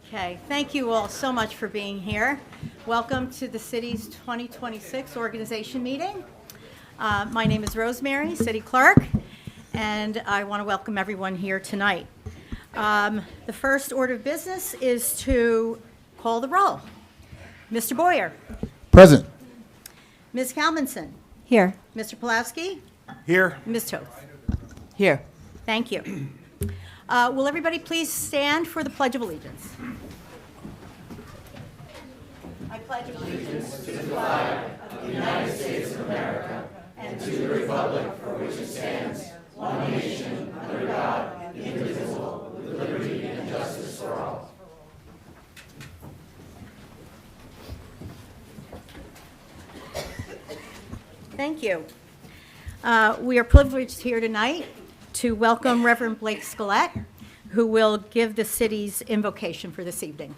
Okay, thank you all so much for being here. Welcome to the city's 2026 organization meeting. My name is Rosemary, City Clerk, and I want to welcome everyone here tonight. The first order of business is to call the roll. Mr. Boyer. Present. Ms. Kalmanson. Here. Mr. Pulowski. Here. Ms. Toth. Here. Thank you. Will everybody please stand for the Pledge of Allegiance? I pledge allegiance to the flag of the United States of America and to the republic for which it stands, one nation, under God, indivisible, with liberty and justice for all. Thank you. We are privileged here tonight to welcome Reverend Blake Scalette, who will give the city's invocation for this evening.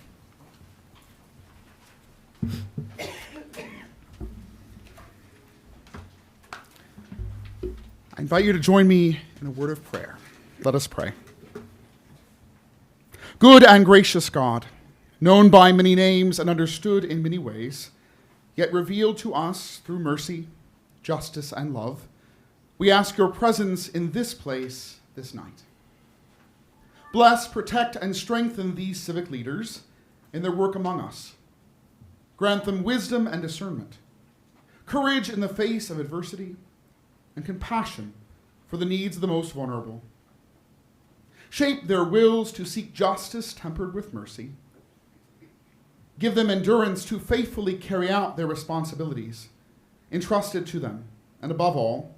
I invite you to join me in a word of prayer. Let us pray. Good and gracious God, known by many names and understood in many ways, yet revealed to us through mercy, justice, and love, we ask your presence in this place this night. Bless, protect, and strengthen these civic leaders in their work among us. Grant them wisdom and discernment, courage in the face of adversity, and compassion for the needs of the most vulnerable. Shape their wills to seek justice tempered with mercy. Give them endurance to faithfully carry out their responsibilities entrusted to them, and above all,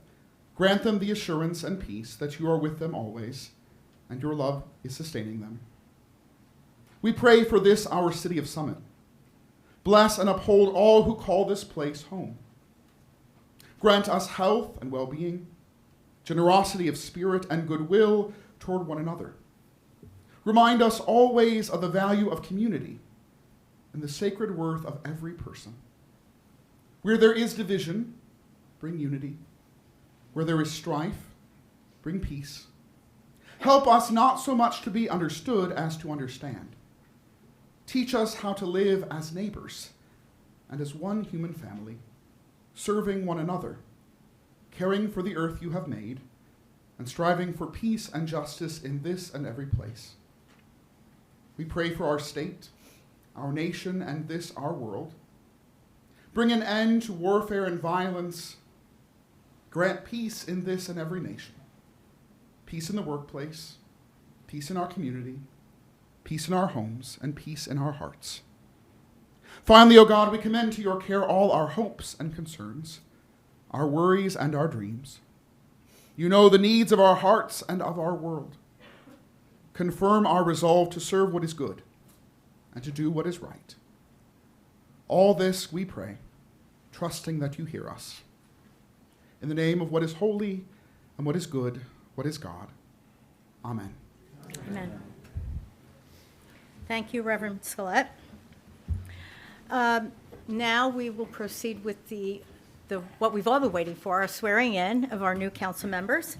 grant them the assurance and peace that you are with them always, and your love is sustaining them. We pray for this, our city of Summit. Bless and uphold all who call this place home. Grant us health and well-being, generosity of spirit and goodwill toward one another. Remind us always of the value of community and the sacred worth of every person. Where there is division, bring unity. Where there is strife, bring peace. Help us not so much to be understood as to understand. Teach us how to live as neighbors and as one human family, serving one another, caring for the earth you have made, and striving for peace and justice in this and every place. We pray for our state, our nation, and this our world. Bring an end to warfare and violence. Grant peace in this and every nation. Peace in the workplace, peace in our community, peace in our homes, and peace in our hearts. Finally, O God, we commend to your care all our hopes and concerns, our worries and our dreams. You know the needs of our hearts and of our world. Confirm our resolve to serve what is good and to do what is right. All this we pray, trusting that you hear us. In the name of what is holy and what is good, what is God. Amen. Amen. Thank you, Reverend Scalette. Now we will proceed with the what we've all been waiting for, our swearing in of our new council members.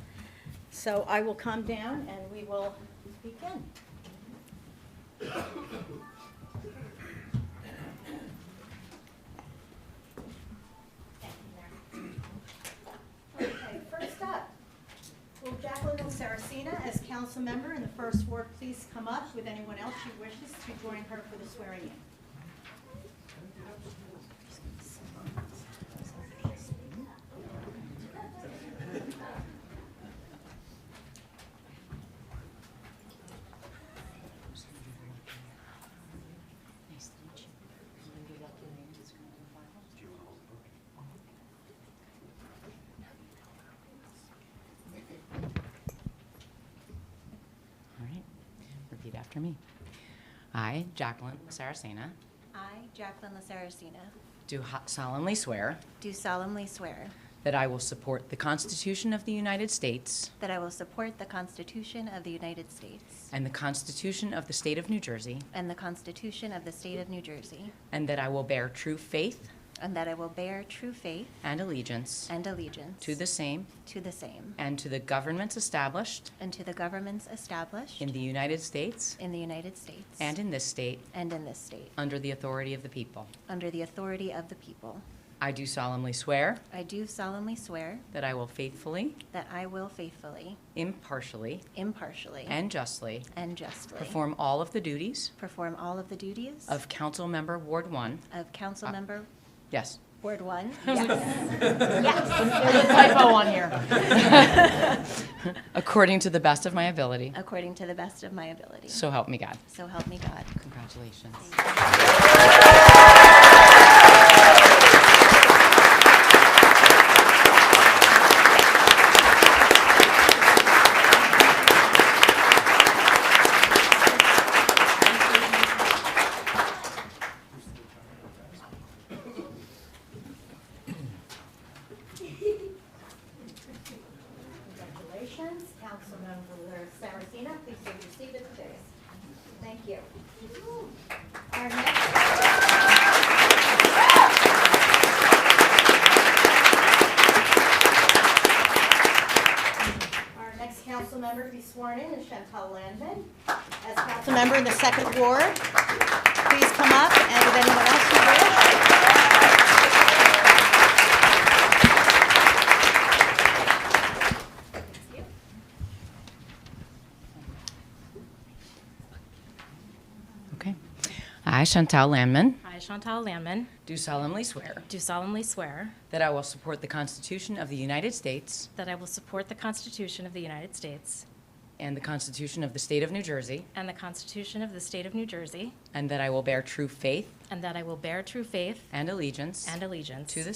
So I will come down and we will begin. Okay, first up, will Jacqueline Lasaracina, as council member in the first ward, please come up with anyone else who wishes to join her for the swearing in. Repeat after me. I, Jacqueline Lasaracina, I, Jacqueline Lasaracina, do solemnly swear do solemnly swear that I will support the Constitution of the United States that I will support the Constitution of the United States and the Constitution of the State of New Jersey, and the Constitution of the State of New Jersey, and that I will bear true faith and that I will bear true faith and allegiance and allegiance to the same and to the governments established to the governments established in the United States in the United States and in this state and in this state, under the authority of the people. under the authority of the people. I do solemnly swear I do solemnly swear that I will faithfully, that I will faithfully, impartially, impartially, and justly and justly perform all of the duties perform all of the duties of Council Member Ward 1. of Council Member Yes. Ward 1. Yes. There's a typo on here. According to the best of my ability. According to the best of my ability. So help me God. So help me God. Congratulations. Congratulations, Councilmember Lasaracina. Please take your seat at the dais. Thank you. Our next council member to be sworn in is Landman. As council member in the 2nd Ward, please come up, and with anyone else who wishes. Okay. I, Chantal Landman, I, Chantal Landman, do solemnly swear do solemnly swear that I will support the Constitution of the United States that I will support the Constitution of the United States and the Constitution of the State of New Jersey, and the Constitution of the State of New Jersey, and that I will bear true faith and that I will bear true faith and allegiance and allegiance to the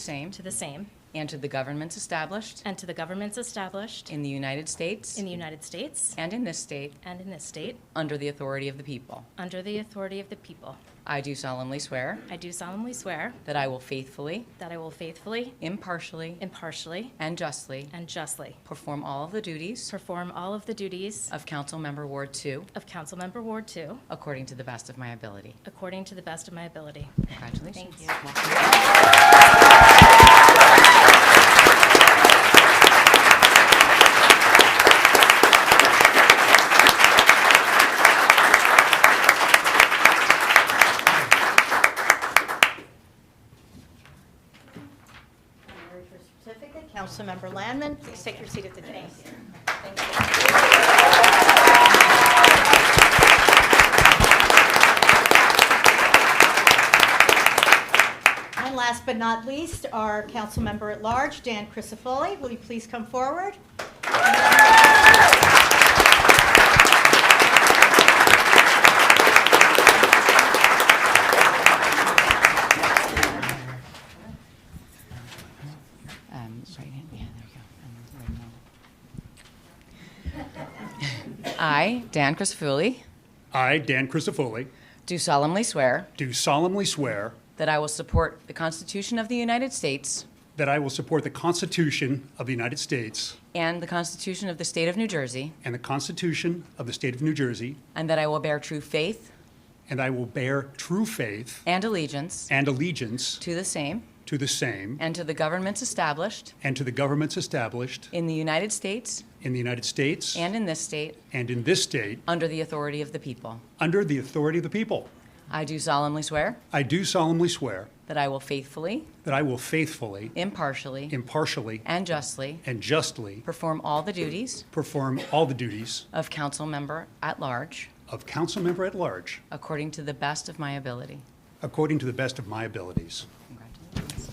same and to the governments established and to the governments established in the United States in the United States and in this state and in this state under the authority of the people. under the authority of the people. I do solemnly swear I do solemnly swear that I will faithfully, that I will faithfully, impartially, impartially, and justly and justly perform all of the duties perform all of the duties of Council Member Ward 2 of Council Member Ward 2 according to the best of my ability. according to the best of my ability. Congratulations. Thank you. Certificate. Councilmember Landman, please take your seat at the dais. Thank you. And last but not least, our council member at large, Dan Crisafulli. Will you please come forward? Right hand, yeah, there we go. I, Dan Crisafulli, I, Dan Crisafulli, do solemnly swear do solemnly swear that I will support the Constitution of the United States that I will support the Constitution of the United States and the Constitution of the State of New Jersey, and the Constitution of the State of New Jersey, and that I will bear true faith and I will bear true faith and allegiance and allegiance to the same to the same and to the governments established and to the governments established in the United States in the United States and in this state and in this state under the authority of the people. under the authority of the people. I do solemnly swear I do solemnly swear that I will faithfully, that I will faithfully, impartially, impartially, and justly and justly perform all the duties perform all the duties of council member at large of council member at large according to the best of my ability. according to the best of my abilities. Congratulations.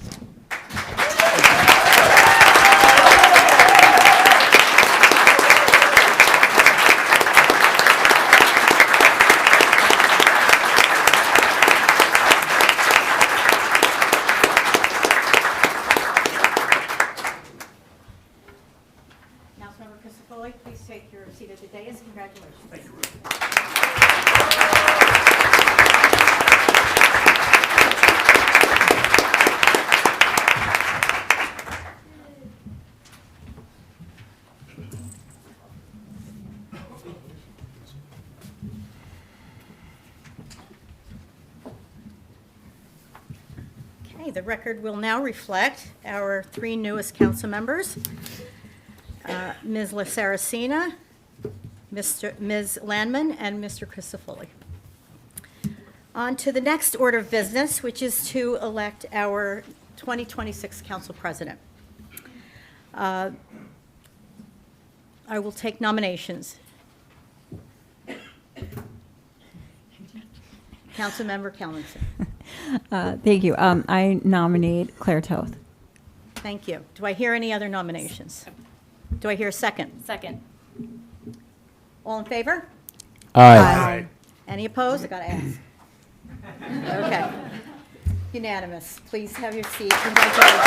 Councilmember Crisafulli, please take your seat at the dais. Congratulations. Thank you. Okay, the record will now reflect our three newest council members, Ms. Lasaracina, Ms. Landman, and Mr. Crisafulli. On to the next order of business, which is to elect our 2026 council president. I will take nominations. Councilmember Comments. Thank you. I nominate Claire Toth. Thank you. Do I hear any other nominations? Do I hear a second? Second. All in favor? Aye. Any opposed? I got to ask. Okay. Unanimous. Please have your seat. Congratulations.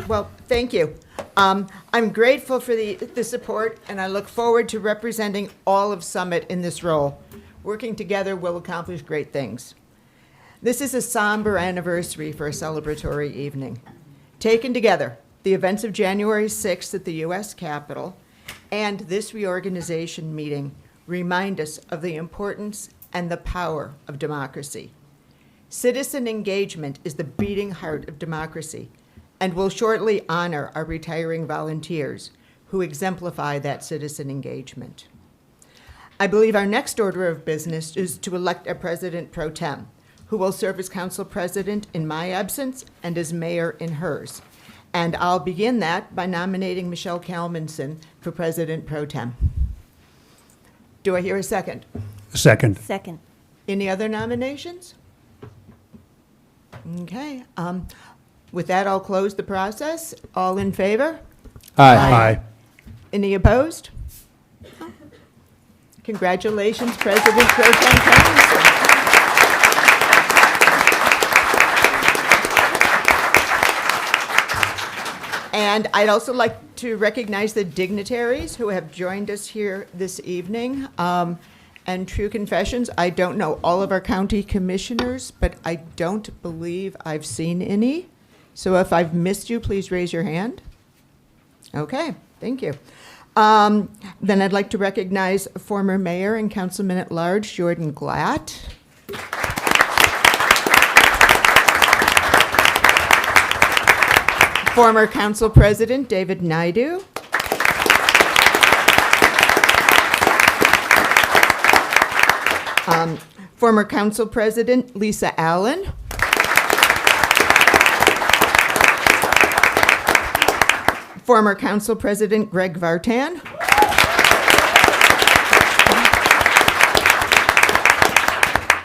Well, thank you. I'm grateful for the support, and I look forward to representing all of Summit in this role. Working together, we'll accomplish great things. This is a somber anniversary for a celebratory evening. Taken together, the events of January 6th at the U.S. Capitol and this reorganization meeting remind us of the importance and the power of democracy. Citizen engagement is the beating heart of democracy, and we'll shortly honor our retiring volunteers who exemplify that citizen engagement. I believe our next order of business is to elect a president pro tem, who will serve as council president in my absence and as mayor in hers. And I'll begin that by nominating Michelle Kalmanson for president pro tem. Do I hear a second? Second. Second. Any other nominations? Okay. With that, I'll close the process. All in favor? Aye. Any opposed? Congratulations, President Pro Tem Kalmanson. And I'd also like to recognize the dignitaries who have joined us here this evening. And true confessions, I don't know all of our county commissioners, but I don't believe I've seen any. So if I've missed you, please raise your hand. Okay, thank you. Then I'd like to recognize former mayor and councilman at large, Jordan Glatt. Former council president, David Naidu. Former council president, Lisa Allen. Former council president, Greg Vartan.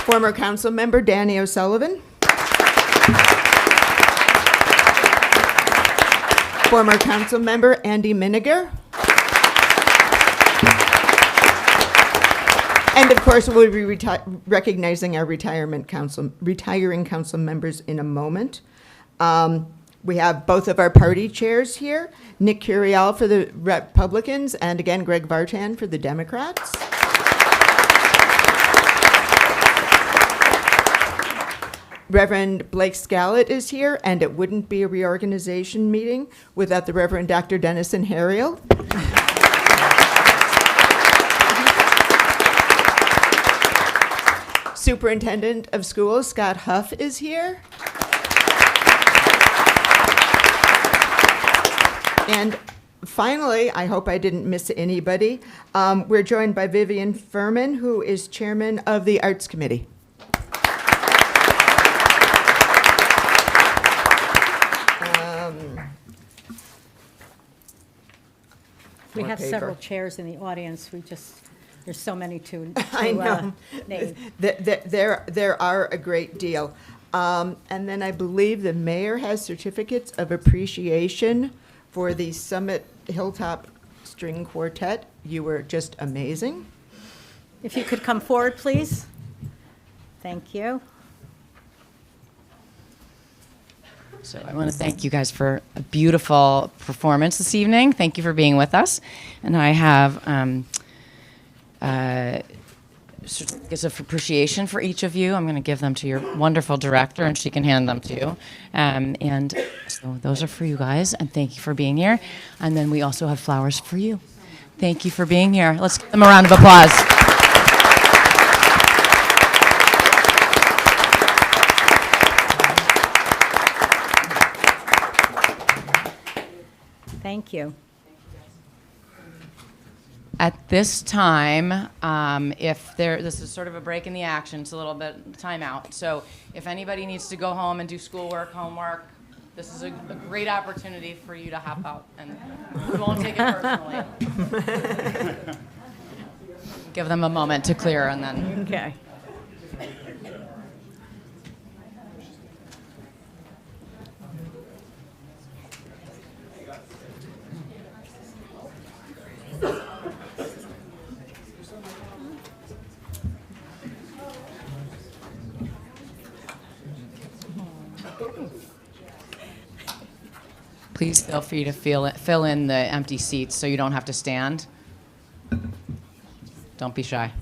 Former council member, Danny O'Sullivan. Former council member, Andy Miniger. And of course, we'll be recognizing our retiring council members in a moment. We have both of our party chairs here, Nick Curiel for the Republicans, and again, Greg Vartan for the Democrats. Reverend Blake Scallett is here, and it wouldn't be a reorganization meeting without the Reverend Dr. Dennison Harriel. Superintendent of Schools, Scott Huff, is here. And finally, I hope I didn't miss anybody, we're joined by Vivian Furman, who is chairman of the Arts Committee. We More have paper. several chairs in the audience. There's so many to I know. name. There are a great deal. And then I believe the mayor has certificates of appreciation for the Summit Hilltop String Quartet. You were just amazing. If you could come forward, please. Thank you. So I want to thank you guys for a beautiful performance this evening. Thank you for being with us. And I have certificates of appreciation for each of you. I'm going to give them to your wonderful director, and she can hand them to you. And so those are for you guys, and thank you for being here. And then we also have flowers for you. Thank you for being here. Let's give them a round of applause. Thank you. At this time, this is sort of a break in the action. It's a little bit timeout. So if anybody needs to go home and do schoolwork, homework, this is a great opportunity for you to hop out, and we won't take it personally. Give them a moment to clear, and then. Okay. Please feel free to fill in the empty seats so you don't have to stand. Don't be shy.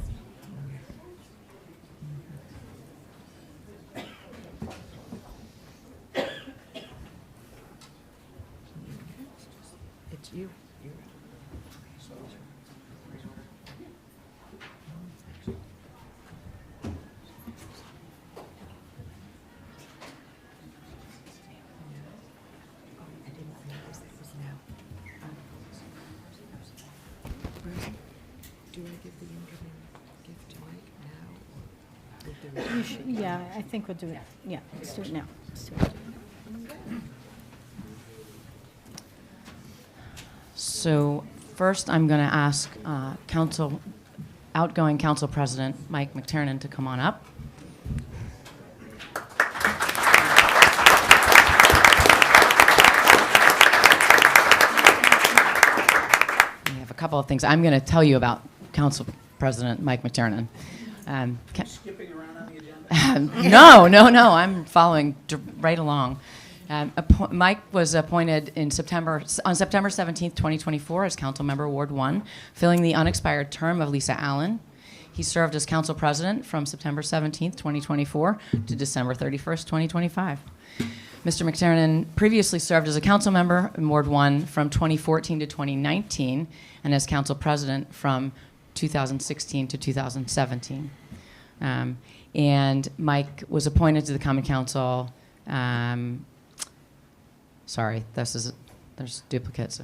It's you. Do I give the incoming gift to Mike now? You should, yeah, I think we'll do it. Yeah, let's do it now. Let's do it. So first, I'm going to ask outgoing Council President Mike McTernan to come on up. We have a couple of things I'm going to tell you about Council President Mike McTernan. Skipping around on the agenda? No. I'm following right along. Mike was appointed on September 17th, 2024 as Councilmember Ward 1, filling the unexpired term of Lisa Allen. He served as Council President from September 17th, 2024 to December 31st, 2025. Mr. McTernan previously served as a council member in Ward 1 from 2014 to 2019 and as Council President from 2016 to 2017. And Mike was appointed to the Common Council. There's duplicates.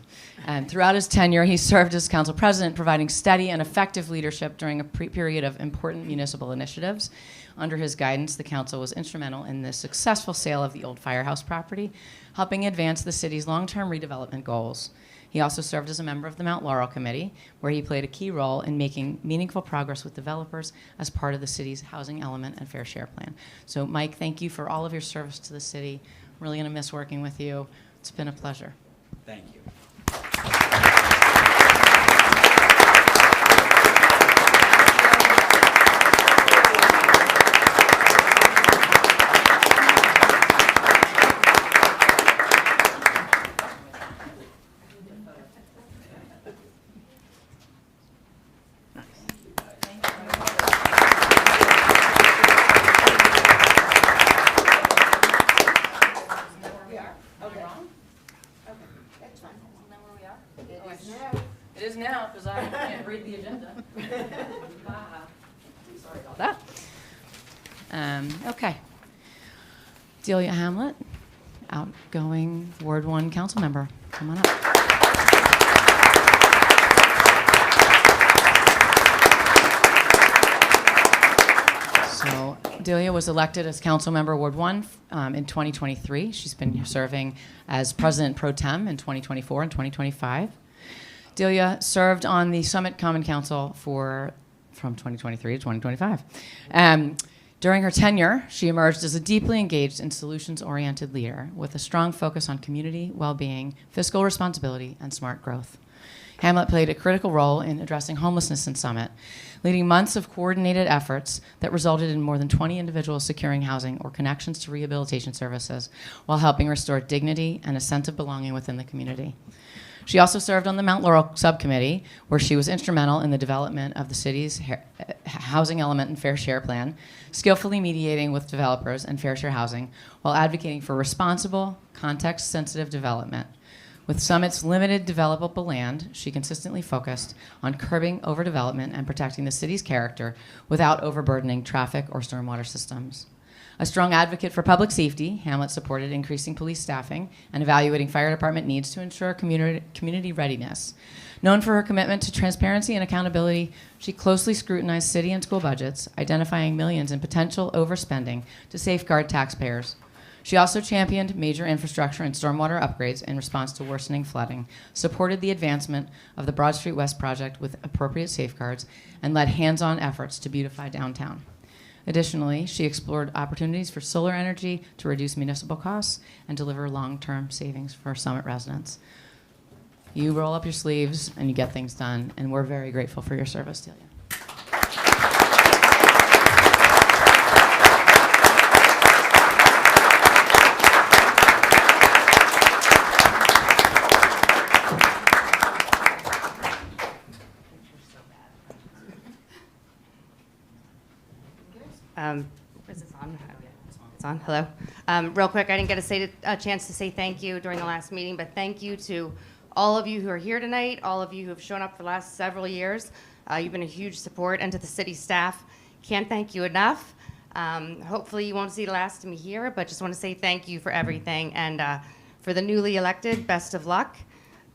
And throughout his tenure, he served as council president, providing steady and effective leadership during a period of important municipal initiatives. Under his guidance, the council was instrumental in the successful sale of the old firehouse property, helping advance the city's long-term redevelopment goals. He also served as a member of the Mount Laurel Committee, where he played a key role in making meaningful progress with developers as part of the city's housing element and fair share plan. So, Mike, thank you for all of your service to the city. I'm really going to miss working with you. It's been a pleasure. Thank you. It is now, because I can't read the agenda. Sorry about that. Okay. Delia Hamlet, outgoing Ward 1 council member. Come on up. So Delia was elected as council member Ward 1 in 2023. She's been serving as president pro tem in 2024 and 2025. Delia served on the Summit Common Council from 2023 to 2025. During her tenure, she emerged as a deeply engaged and solutions-oriented leader with a strong focus on community, well-being, fiscal responsibility, and smart growth. Hamlet played a critical role in addressing homelessness in Summit, leading months of coordinated efforts that resulted in more than 20 individuals securing housing or connections to rehabilitation services while helping restore dignity and a sense of belonging within the community. She also served on the Mount Laurel Subcommittee, where she was instrumental in the development of the city's housing element and fair share plan, skillfully mediating with developers and fair share housing while advocating for responsible, context-sensitive development. With Summit's limited developable land, she consistently focused on curbing overdevelopment and protecting the city's character without overburdening traffic or stormwater systems. A strong advocate for public safety, Hamlet supported increasing police staffing and evaluating fire department needs to ensure community readiness. Known for her commitment to transparency and accountability, she closely scrutinized city and school budgets, identifying millions in potential overspending to safeguard taxpayers. She also championed major infrastructure and stormwater upgrades in response to worsening flooding, supported the advancement of the Broad Street West project with appropriate safeguards, and led hands-on efforts to beautify downtown. Additionally, she explored opportunities for solar energy to reduce municipal costs and deliver long-term savings for Summit residents. You roll up your sleeves and you get things done, and we're very grateful for your service, Delia. Is this on? Oh, yeah. It's on. Hello. Real quick, I didn't get a chance to say thank you during the last meeting, but thank you to all of you who are here tonight, all of you who have shown up for the last several years. You've been a huge support, and to the city staff, can't thank you enough. Hopefully you won't see the last of me here, but just want to say thank you for everything. And for the newly elected, best of luck.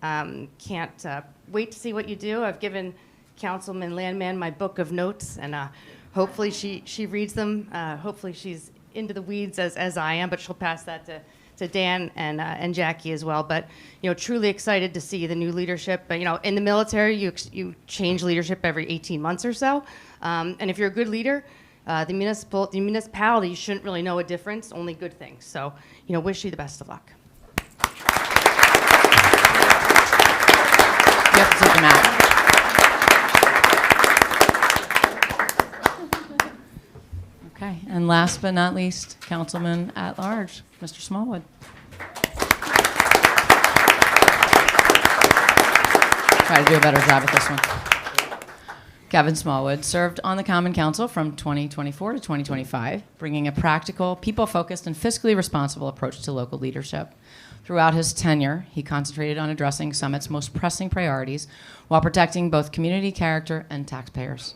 Can't wait to see what you do. I've given Councilman Landman my book of notes, and hopefully she reads them. Hopefully she's into the weeds as I am, but she'll pass that to Dan and Jackie as well. But truly excited to see the new leadership. But in the military, you change leadership every 18 months or so. And if you're a good leader, the municipality shouldn't really know a difference. Only good things. So wish you the best of luck. You have to take them out. Okay, and last but not least, Councilman at Large, Mr. Smallwood. Try to do a better job at this one. Kevin Smallwood served on the Common Council from 2024 to 2025, bringing a practical, people-focused, and fiscally responsible approach to local leadership. Throughout his tenure, he concentrated on addressing Summit's most pressing priorities while protecting both community character and taxpayers.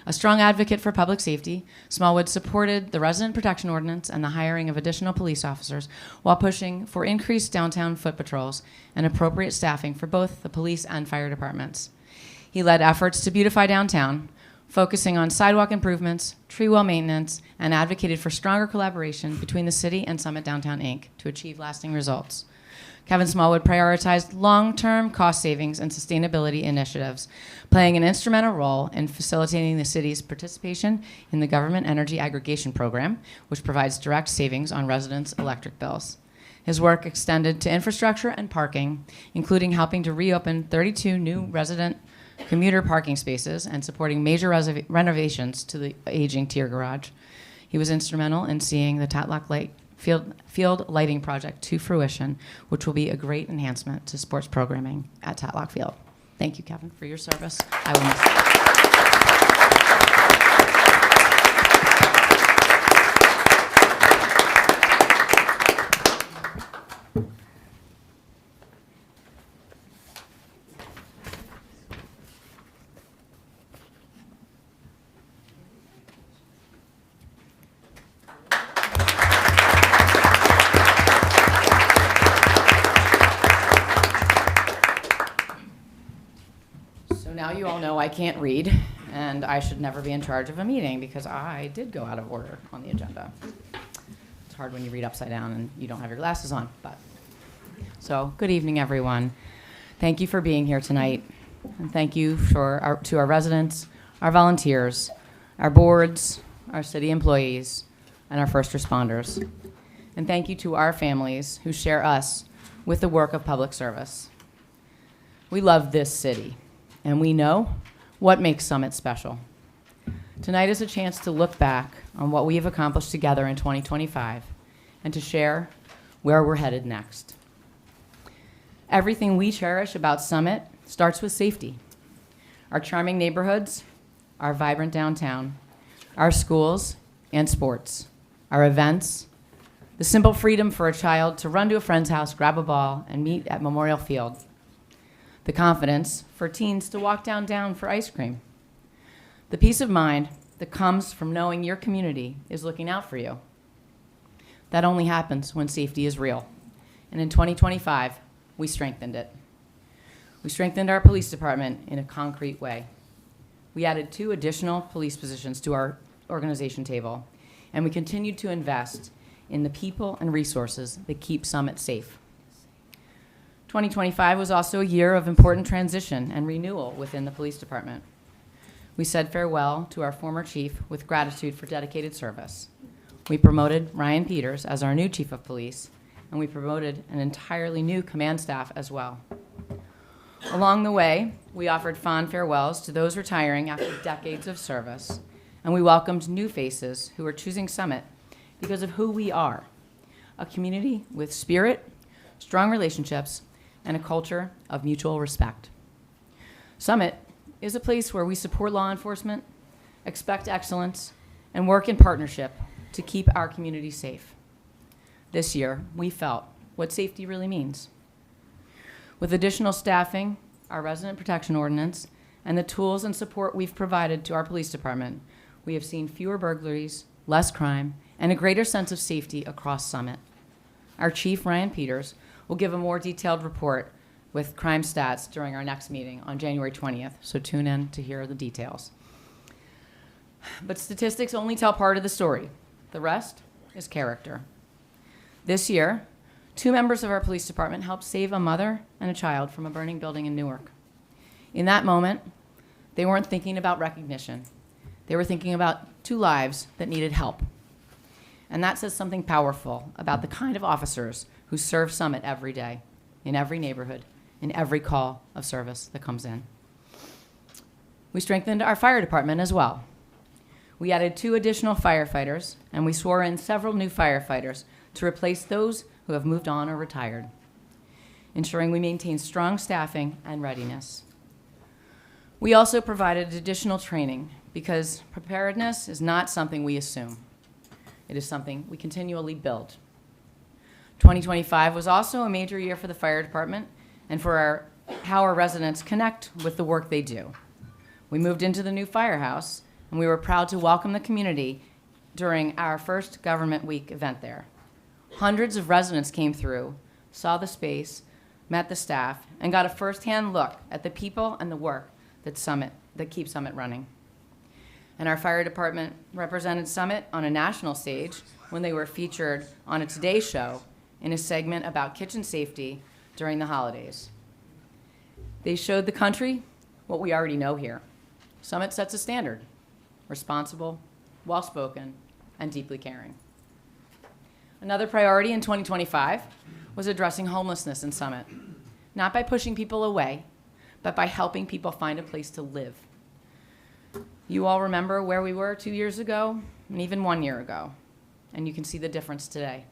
A strong advocate for public safety, Smallwood supported the Resident Protection Ordinance and the hiring of additional police officers while pushing for increased downtown foot patrols and appropriate staffing for both the police and fire departments. He led efforts to beautify downtown, focusing on sidewalk improvements, tree well maintenance, and advocated for stronger collaboration between the city and Summit Downtown, Inc. to achieve lasting results. Kevin Smallwood prioritized long-term cost savings and sustainability initiatives, playing an instrumental role in facilitating the city's participation in the Government Energy Aggregation Program, which provides direct savings on residents' electric bills. His work extended to infrastructure and parking, including helping to reopen 32 new resident commuter parking spaces and supporting major renovations to the aging tier garage. He was instrumental in seeing the Tatlock Lake Field lighting project to fruition, which will be a great enhancement to sports programming at Tatlock Field. Thank you, Kevin, for your service. I will miss you. Now you all know I can't read, and I should never be in charge of a meeting because I did go out of order on the agenda. It's hard when you read upside down and you don't have your glasses on. So good evening, everyone. Thank you for being here tonight, and thank you to our residents, our volunteers, our boards, our city employees, and our first responders. And thank you to our families who share us with the work of public service. We love this city, and we know what makes Summit special. Tonight is a chance to look back on what we have accomplished together in 2025 and to share where we're headed next. Everything we cherish about Summit starts with safety. Our charming neighborhoods, our vibrant downtown, our schools and sports, our events, the simple freedom for a child to run to a friend's house, grab a ball, and meet at Memorial Field. The confidence for teens to walk downtown for ice cream. The peace of mind that comes from knowing your community is looking out for you. That only happens when safety is real. And in 2025, we strengthened it. We strengthened our police department in a concrete way. We added 2 additional police positions to our organization table, and we continued to invest in the people and resources that keep Summit safe. 2025 was also a year of important transition and renewal within the police department. We said farewell to our former chief with gratitude for dedicated service. We promoted Ryan Peters as our new chief of police, and we promoted an entirely new command staff as well. Along the way, we offered fond farewells to those retiring after decades of service, and we welcomed new faces who are choosing Summit because of who we are, a community with spirit, strong relationships, and a culture of mutual respect. Summit is a place where we support law enforcement, expect excellence, and work in partnership to keep our community safe. This year, we felt what safety really means. With additional staffing, our resident protection ordinance, and the tools and support we've provided to our police department, we have seen fewer burglaries, less crime, and a greater sense of safety across Summit. Our chief, Ryan Peters, will give a more detailed report with crime stats during our next meeting on January 20th, so tune in to hear the details. But statistics only tell part of the story. The rest is character. This year, 2 members of our police department helped save a mother and a child from a burning building in Newark. In that moment, they weren't thinking about recognition. They were thinking about 2 lives that needed help. And that says something powerful about the kind of officers who serve Summit every day, in every neighborhood, in every call of service that comes in. We strengthened our fire department as well. We added 2 additional firefighters, and we swore in several new firefighters to replace those who have moved on or retired, ensuring we maintain strong staffing and readiness. We also provided additional training because preparedness is not something we assume. It is something we continually build. 2025 was also a major year for the fire department and for how our residents connect with the work they do. We moved into the new firehouse, and we were proud to welcome the community during our first Government Week event there. Hundreds of residents came through, saw the space, met the staff, and got a firsthand look at the people and the work that keep Summit running. And our fire department represented Summit on a national stage when they were featured on a Today Show in a segment about kitchen safety during the holidays. They showed the country what we already know here. Summit sets a standard: responsible, well-spoken, and deeply caring. Another priority in 2025 was addressing homelessness in Summit, not by pushing people away, but by helping people find a place to live. You all remember where we were 2 years ago, and even 1 year ago, and you can see the difference today.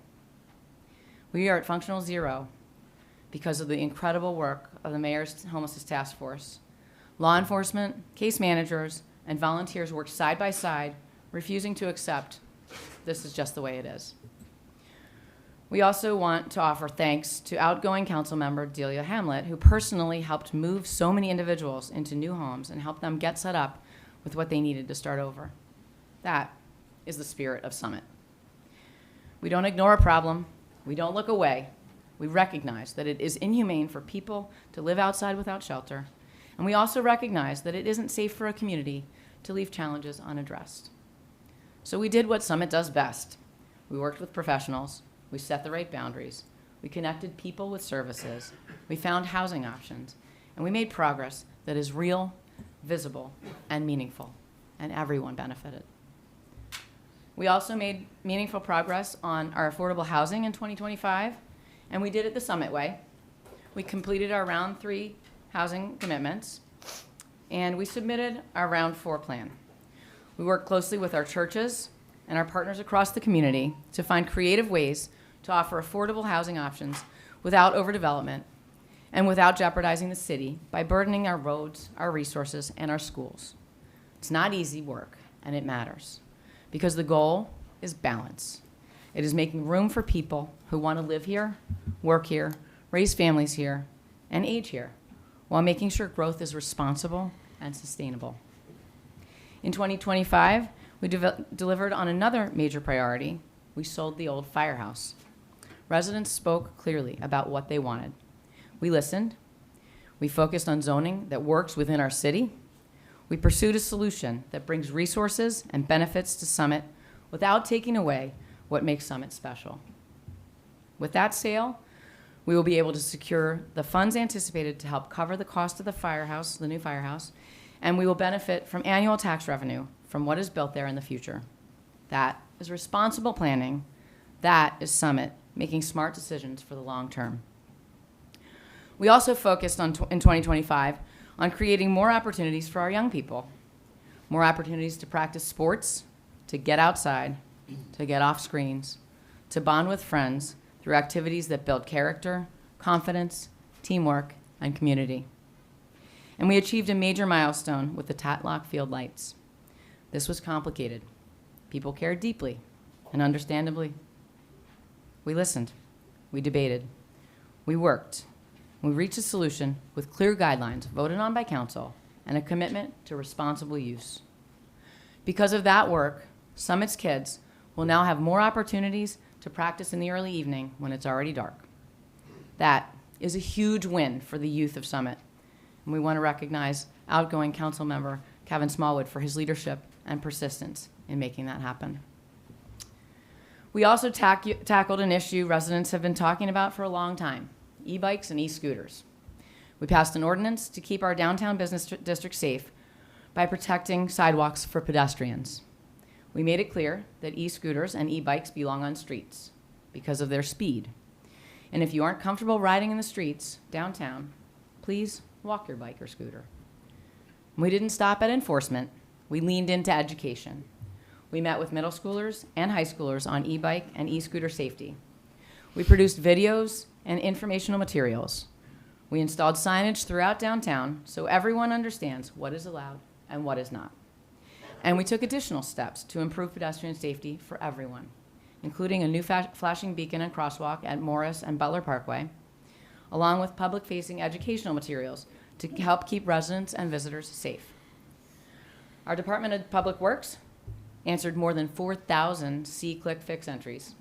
We are at functional 0 because of the incredible work of the Mayor's Homelessness Task Force. Law enforcement, case managers, and volunteers work side by side, refusing to accept this is just the way it is. We also want to offer thanks to outgoing Councilmember Delia Hamlet, who personally helped move so many individuals into new homes and help them get set up with what they needed to start over. That is the spirit of Summit. We don't ignore a problem. We don't look away. We recognize that it is inhumane for people to live outside without shelter. And we also recognize that it isn't safe for a community to leave challenges unaddressed. So we did what Summit does best. We worked with professionals. We set the right boundaries. We connected people with services. We found housing options. And we made progress that is real, visible, and meaningful. And everyone benefited. We also made meaningful progress on our affordable housing in 2025. And we did it the Summit way. We completed our round 3 housing commitments. And we submitted our round 4 plan. We worked closely with our churches and our partners across the community to find creative ways to offer affordable housing options without overdevelopment and without jeopardizing the city by burdening our roads, our resources, and our schools. It's not easy work, and it matters, because the goal is balance. It is making room for people who want to live here, work here, raise families here, and age here, while making sure growth is responsible and sustainable. In 2025, we delivered on another major priority. We sold the old firehouse. Residents spoke clearly about what they wanted. We listened. We focused on zoning that works within our city. We pursued a solution that brings resources and benefits to Summit without taking away what makes Summit special. With that sale, we will be able to secure the funds anticipated to help cover the cost of the firehouse, the new firehouse, and we will benefit from annual tax revenue from what is built there in the future. That is responsible planning. That is Summit making smart decisions for the long term. We also focused in 2025 on creating more opportunities for our young people, more opportunities to practice sports, to get outside, to get off screens, to bond with friends through activities that build character, confidence, teamwork, and community. And we achieved a major milestone with the Tatlock Field Lights. This was complicated. People cared deeply, and understandably. We listened, we debated, we worked. We reached a solution with clear guidelines voted on by council and a commitment to responsible use. Because of that work, Summit's kids will now have more opportunities to practice in the early evening when it's already dark. That is a huge win for the youth of Summit. And we want to recognize outgoing Councilmember Smallwood for his leadership and persistence in making that happen. We also tackled an issue residents have been talking about for a long time: e-bikes and e-scooters. We passed an ordinance to keep our downtown business district safe by protecting sidewalks for pedestrians. We made it clear that e-scooters and e-bikes belong on streets because of their speed. And if you aren't comfortable riding in the streets downtown, please walk your bike or scooter. We didn't stop at enforcement. We leaned into education. We met with middle schoolers and high schoolers on e-bike and e-scooter safety. We produced videos and informational materials. We installed signage throughout downtown so everyone understands what is allowed and what is not. And we took additional steps to improve pedestrian safety for everyone, including a new flashing beacon and crosswalk at Morris and Butler Parkway, along with public-facing educational materials to help keep residents and visitors safe. Our Department of Public Works answered more than 4,000 see-click-fix entries.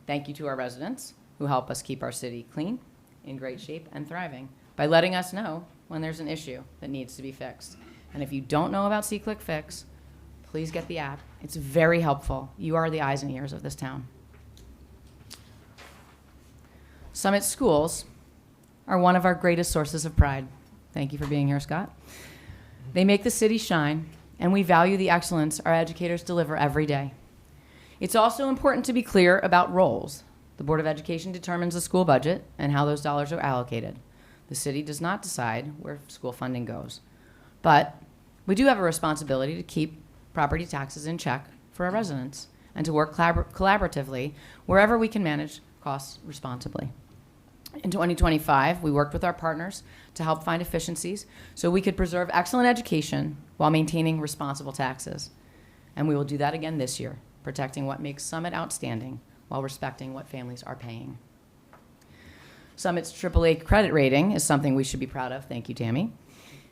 Thank you to our residents who help us keep our city clean, in great shape, and thriving by letting us know when there's an issue that needs to be fixed. And if you don't know about see-click-fix, please get the app. It's very helpful. You are the eyes and ears of this town. Summit schools are one of our greatest sources of pride. Thank you for being here, Scott. They make the city shine, and we value the excellence our educators deliver every day. It's also important to be clear about roles. The Board of Education determines the school budget and how those dollars are allocated. The city does not decide where school funding goes. But we do have a responsibility to keep property taxes in check for our residents and to work collaboratively wherever we can manage costs responsibly. In 2025, we worked with our partners to help find efficiencies so we could preserve excellent education while maintaining responsible taxes. And we will do that again this year, protecting what makes Summit outstanding while respecting what families are paying. Summit's AAA credit rating is something we should be proud of. Thank you, Tammy.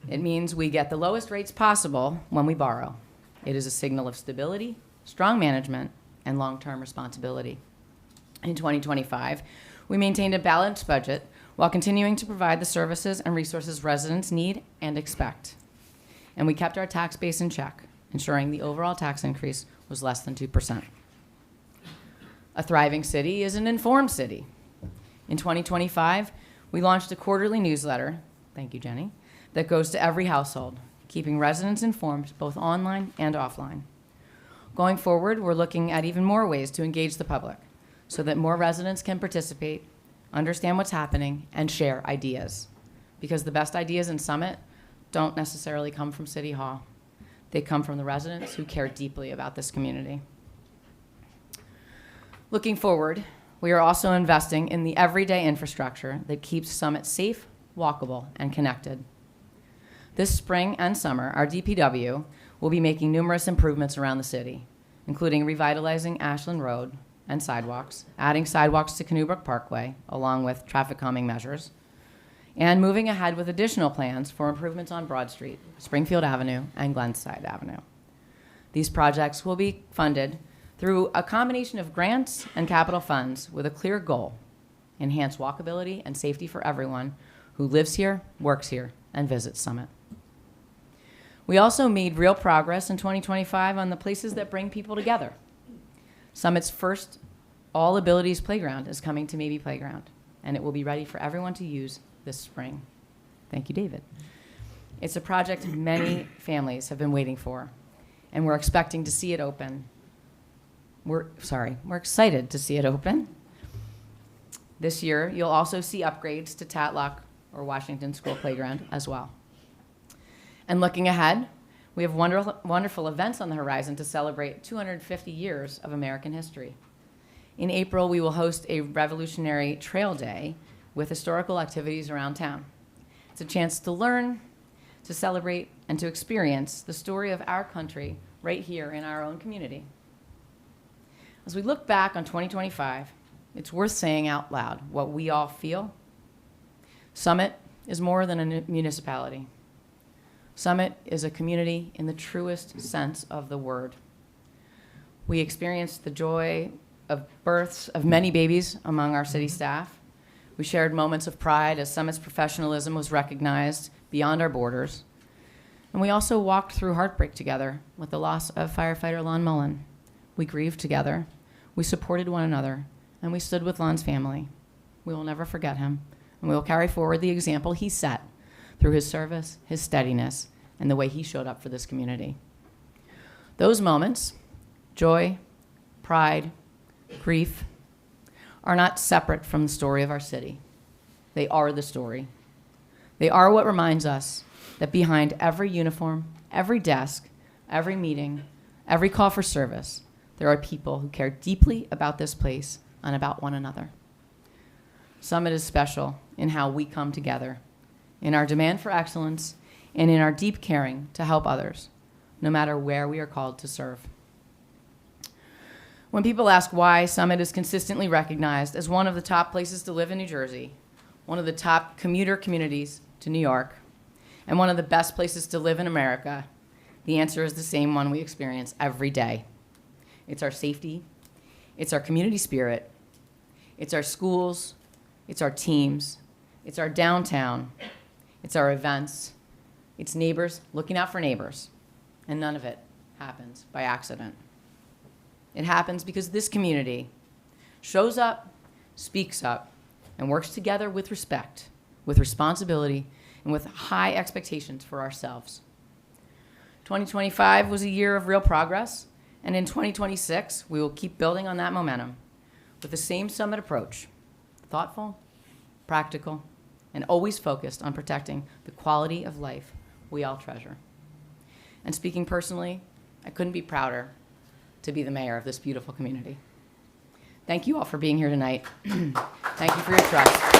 It means we get the lowest rates possible when we borrow. It is a signal of stability, strong management, and long-term responsibility. In 2025, we maintained a balanced budget while continuing to provide the services and resources residents need and expect. And we kept our tax base in check, ensuring the overall tax increase was less than 2%. A thriving city is an informed city. In 2025, we launched a quarterly newsletter, thank you, Jenny, that goes to every household, keeping residents informed both online and offline. Going forward, we're looking at even more ways to engage the public so that more residents can participate, understand what's happening, and share ideas. Because the best ideas in Summit don't necessarily come from City Hall. They come from the residents who care deeply about this community. Looking forward, we are also investing in the everyday infrastructure that keeps Summit safe, walkable, and connected. This spring and summer, our DPW will be making numerous improvements around the city, including revitalizing Ashland Road and sidewalks, adding sidewalks to Canoe Parkway, along with traffic calming measures, and moving ahead with additional plans for improvements on Broad Street, Springfield Avenue, and Glenside Avenue. These projects will be funded through a combination of grants and capital funds with a clear goal: enhance walkability and safety for everyone who lives here, works here, and visits Summit. We also made real progress in 2025 on the places that bring people together. Summit's first All Abilities Playground is coming to Maybe Playground, and it will be ready for everyone to use this spring. Thank you, David. It's a project many families have been waiting for, and we're expecting to see it open. We're excited to see it open. This year, you'll also see upgrades to Tatlock or Washington School Playground as well. And looking ahead, we have wonderful events on the horizon to celebrate 250 years of American history. In April, we will host a Revolutionary Trail Day with historical activities around town. It's a chance to learn, to celebrate, and to experience the story of our country right here in our own community. As we look back on 2025, it's worth saying out loud what we all feel. Summit is more than a municipality. Summit is a community in the truest sense of the word. We experienced the joy of births of many babies among our city staff. We shared moments of pride as Summit's professionalism was recognized beyond our borders. And we also walked through heartbreak together with the loss of firefighter Lon Mullen. We grieved together, we supported one another, and we stood with Lon's family. We will never forget him, and we will carry forward the example he set through his service, his steadiness, and the way he showed up for this community. Those moments, joy, pride, grief, are not separate from the story of our city. They are the story. They are what reminds us that behind every uniform, every desk, every meeting, every call for service, there are people who care deeply about this place and about one another. Summit is special in how we come together, in our demand for excellence, and in our deep caring to help others, no matter where we are called to serve. When people ask why Summit is consistently recognized as one of the top places to live in New Jersey, one of the top commuter communities to New York, and one of the best places to live in America, the answer is the same one we experience every day. It's our safety, it's our community spirit, it's our schools, it's our teams, it's our downtown, it's our events, it's neighbors looking out for neighbors, and none of it happens by accident. It happens because this community shows up, speaks up, and works together with respect, with responsibility, and with high expectations for ourselves. 2025 was a year of real progress, and in 2026, we will keep building on that momentum with the same Summit approach: thoughtful, practical, and always focused on protecting the quality of life we all treasure. And speaking personally, I couldn't be prouder to be the mayor of this beautiful community. Thank you all for being here tonight. Thank you for your trust.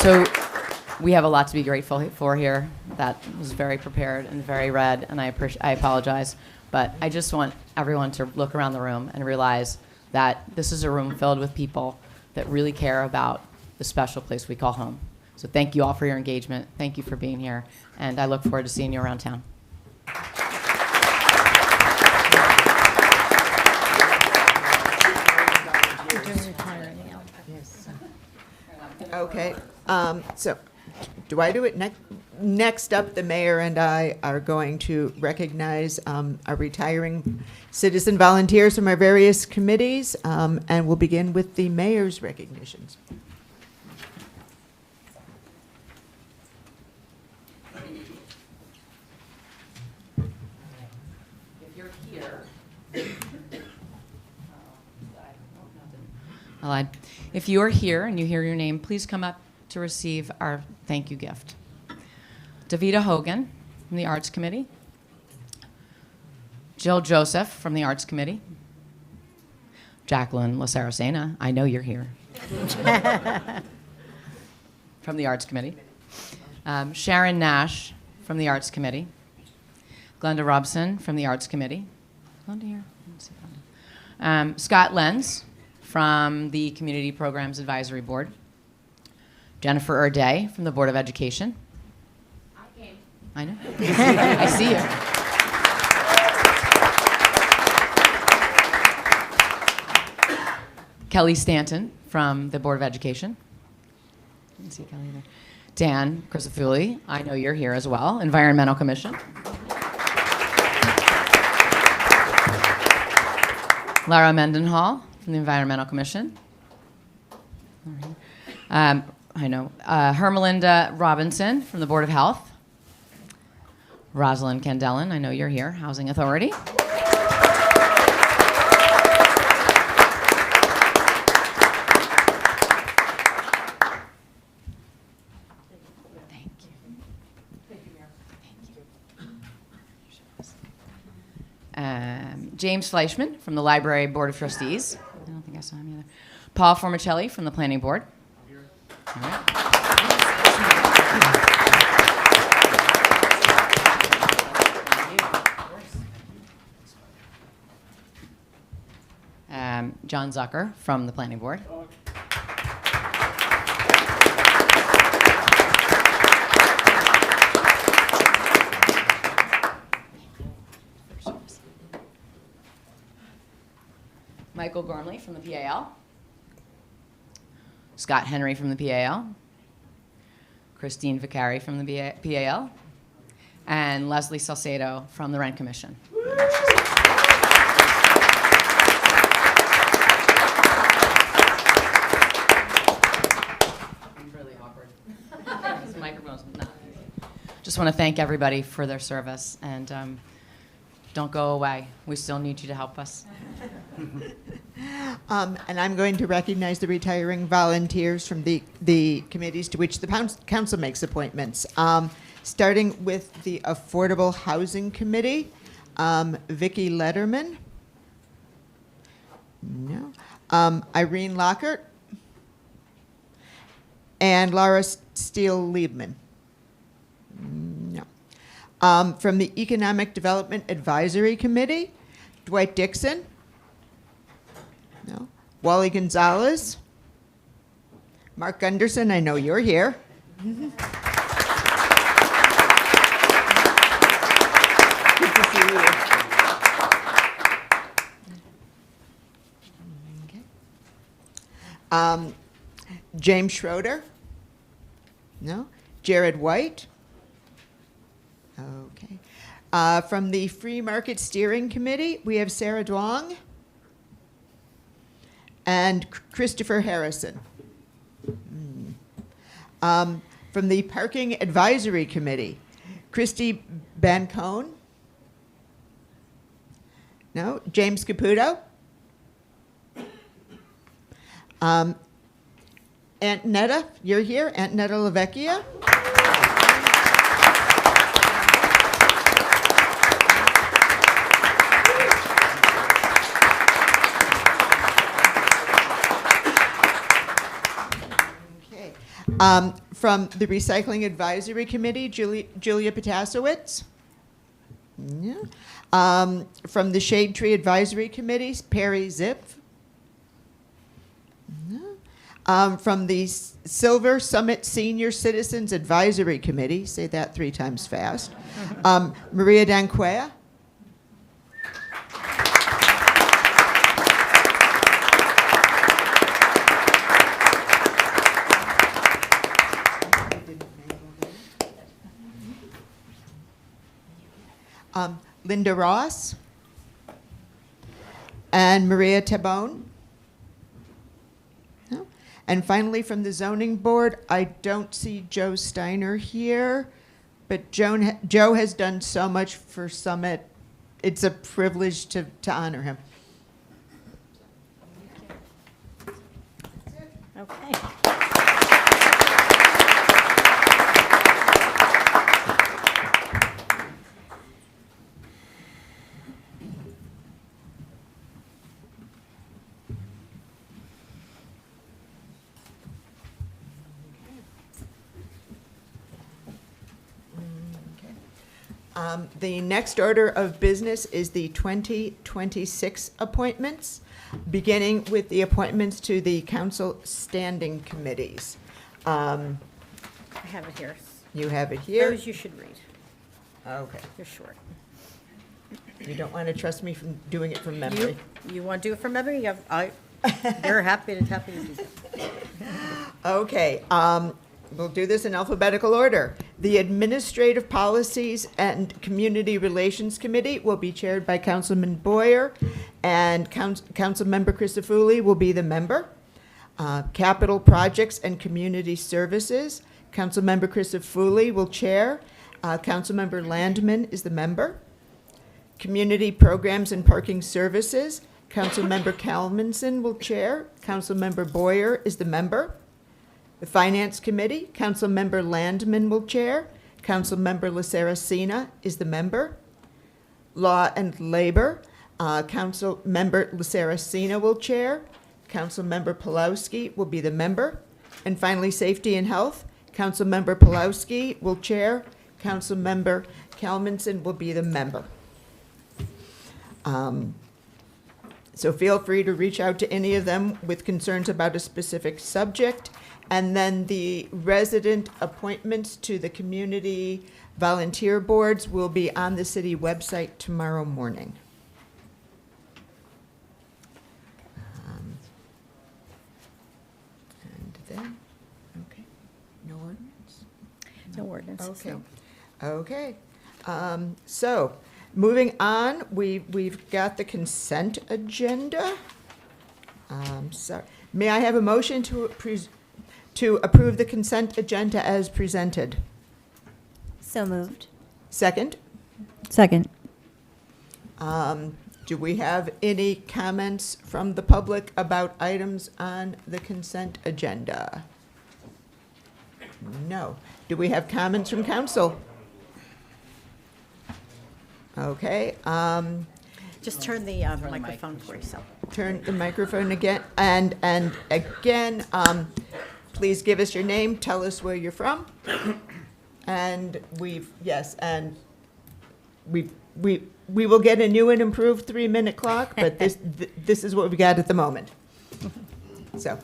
So we have a lot to be grateful for here. That was very prepared and very read, and I apologize. But I just want everyone to look around the room and realize that this is a room filled with people that really care about the special place we call home. So thank you all for your engagement. Thank you for being here, and I look forward to seeing you around town. Okay, so do I do it next? Next up, the mayor and I are going to recognize our retiring citizen volunteers from our various committees, and we'll begin with the mayor's recognitions. lied. If you are here and you hear your name, please come up to receive our thank you gift. Davida Hogan from the Arts Committee. Jill Joseph from the Arts Committee. Jacqueline Lasaracina, I know you're here. From the Arts Committee. Sharon Nash from the Arts Committee. Glenda Robson from the Arts Committee. Glenda here? Let's see Glenda. Scott Lenz from the Community Programs Advisory Board. Jennifer Erday from the Board of Education. I came. I know. I see you. Kelly Stanton from the Board of Education. I didn't see Kelly there. Dan Crisafulli, I know you're here as well. Environmental Commission. Lara Mendenhall from the Environmental Commission. I know. Hermelinda Robinson from the Board of Health. Rosalind Candellan, I know you're here. Housing Authority. James Fleischman from the Library Board of Trustees. I don't think I saw him either. Paul Formicelli from the Planning Board. All right. John Zucker from the Planning Board. Michael Gormley from the PAL. Scott Henry from the PAL. Christine Vicari from the PAL. And Leslie Salcedo from the Rent Commission. I'm really awkward. This microphone's not easy. Just want to thank everybody for their service, and don't go away. We still need you to help us. And I'm going to recognize the retiring volunteers from the committees to which the council makes appointments. Starting with the Affordable Housing Committee, Vicki Letterman. No. Irene Lockhart. And Laura Steele-Liebman. No. From the Economic Development Advisory Committee, Dwight Dixon. No. Wally Gonzalez. Mark Gunderson, I know you're here. Good to see you. Okay. James Schroeder. No. Jared White. Okay. From the Free Market Steering Committee, we have Sarah Duong and Christopher Harrison. From the Parking Advisory Committee, Christy Bancone. No. James Caputo. Aunt Netta, you're here. Aunt Netta LaVecchia. From the Recycling Advisory Committee, Julia Potasowicz. Yeah. From the Shade Tree Advisory Committee, Perry Zip. Yeah. From the Silver Summit Senior Citizens Advisory Committee, say that 3 times fast, Maria Danquea. Linda Ross and Maria Tabone. No? And finally, from the Zoning Board, I don't see Joe Steiner here, but Joe has done so much for Summit. It's a privilege to honor him. Okay. The next order of business is the 2026 appointments, beginning with the appointments to the council standing committees. I have it here. You have it here. Those you should read. Okay. They're short. You don't want to trust me from doing it from memory. You want to do it from memory? You're happy to do that. Okay, we'll do this in alphabetical order. The Administrative Policies and Community Relations Committee will be chaired by Councilman Boyer, and Councilmember Crisafulli will be the member. Capital Projects and Community Services, Councilmember Crisafulli will chair. Councilmember Landman is the member. Community Programs and Parking Services, Councilmember Kalmanson will chair. Councilmember Boyer is the member. The Finance Committee, Councilmember Landman will chair. Councilmember Lasaracina is the member. Law and Labor, Councilmember Lasaracina will chair. Councilmember Pulowski will be the member. And finally, Safety and Health, Councilmember Pulowski will chair. Councilmember Kalmanson will be the member. So feel free to reach out to any of them with concerns about a specific subject. And then the resident appointments to the community volunteer boards will be on the city website tomorrow morning. And then, okay, no ordinance? No ordinance. Okay. no. Okay. So, moving on, we've got the consent agenda. Sorry. May I have a motion to approve the consent agenda as presented? So moved. Second? Second. Do we have any comments from the public about items on the consent agenda? No. Do we have comments from council? Okay, Just turn the microphone for yourself. turn the microphone again, and again, please give us your name, tell us where you're from. And we will get a new and improved 3-minute clock, but this is what we got at the moment. So,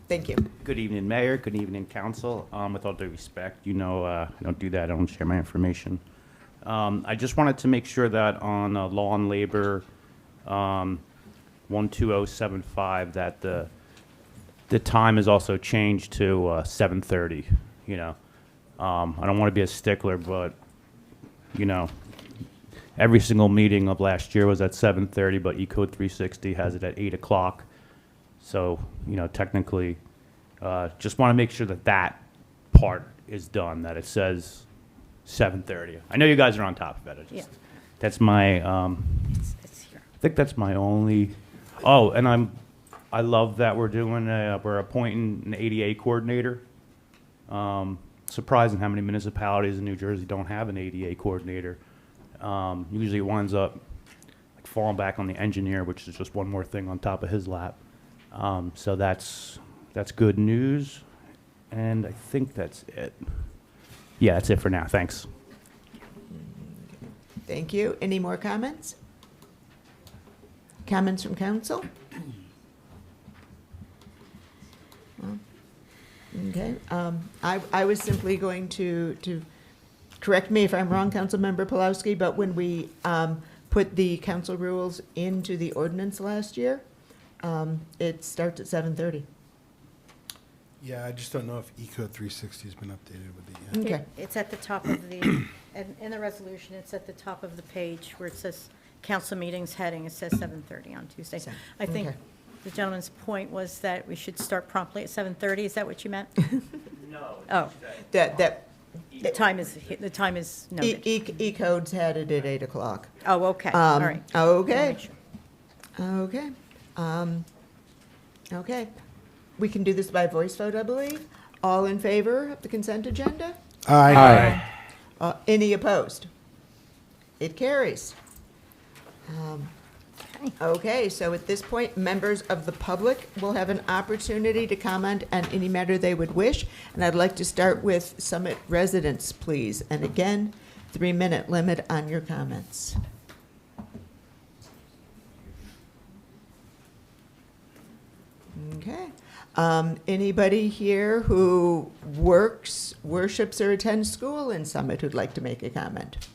thank you. Good evening, Mayor. Good evening, Council. With all due respect, I don't do that. I don't share my information. I just wanted to make sure that on Law and Labor 12075 that the time is also changed to 7:30. I don't want to be a stickler, but every single meeting of last year was at 7:30, but Ecode 360 has it at 8 o'clock. So technically, just want to make sure that part is done. That it says 7:30. I know you guys are on top of it. That's my. It's here. I think that's my only. Oh, and I love that we're appointing an ADA coordinator. Surprising how many municipalities in New Jersey don't have an ADA coordinator. Usually it winds up like falling back on the engineer, which is just one more thing on top of his lap. So that's good news, and I think that's it. Yeah, that's it for now. Thanks. Thank you. Any more comments? Comments from council? Well, okay. I was simply going to correct me if I'm wrong, Councilmember Pulowski, but when we put the council rules into the ordinance last year, it starts at 7:30. Yeah, I just don't know if Ecode 360 has been updated with it yet. Okay. It's at the top of the, in the resolution, it's at the top of the page where it says council meetings heading, it says 7:30 on Tuesday. I think Okay. the gentleman's point was that we should start promptly at 7:30. Is that what you meant? No. Oh, That the time is noted. Ecode's had it at 8 o'clock. Oh, okay, all right. Okay. Make sure. Okay. Okay. We can do this by voice vote, I believe. All in favor of the consent agenda? Aye. Any opposed? It carries. Okay, so at this point, members of the public will have an opportunity to comment on any matter they would wish. And I'd like to start with Summit residents, please. And again, 3-minute limit on your comments. Okay. Anybody here who works, worships, or attends school in Summit who'd like to make a comment?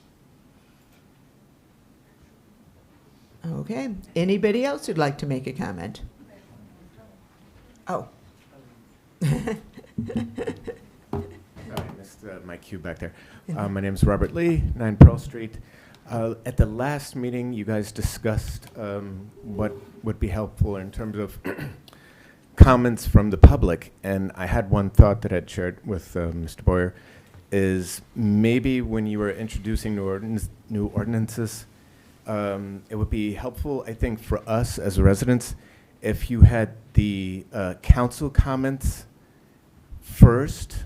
Okay. Anybody else who'd like to make a comment? Oh. Sorry, I missed my cue back there. My name's Robert Lee, 9 Pearl Street. At the last meeting, you guys discussed what would be helpful in terms of comments from the public, and I had one thought that I'd shared with Mr. Boyer, is maybe when you were introducing new ordinances, it would be helpful, I think, for us as residents if you had the council comments first,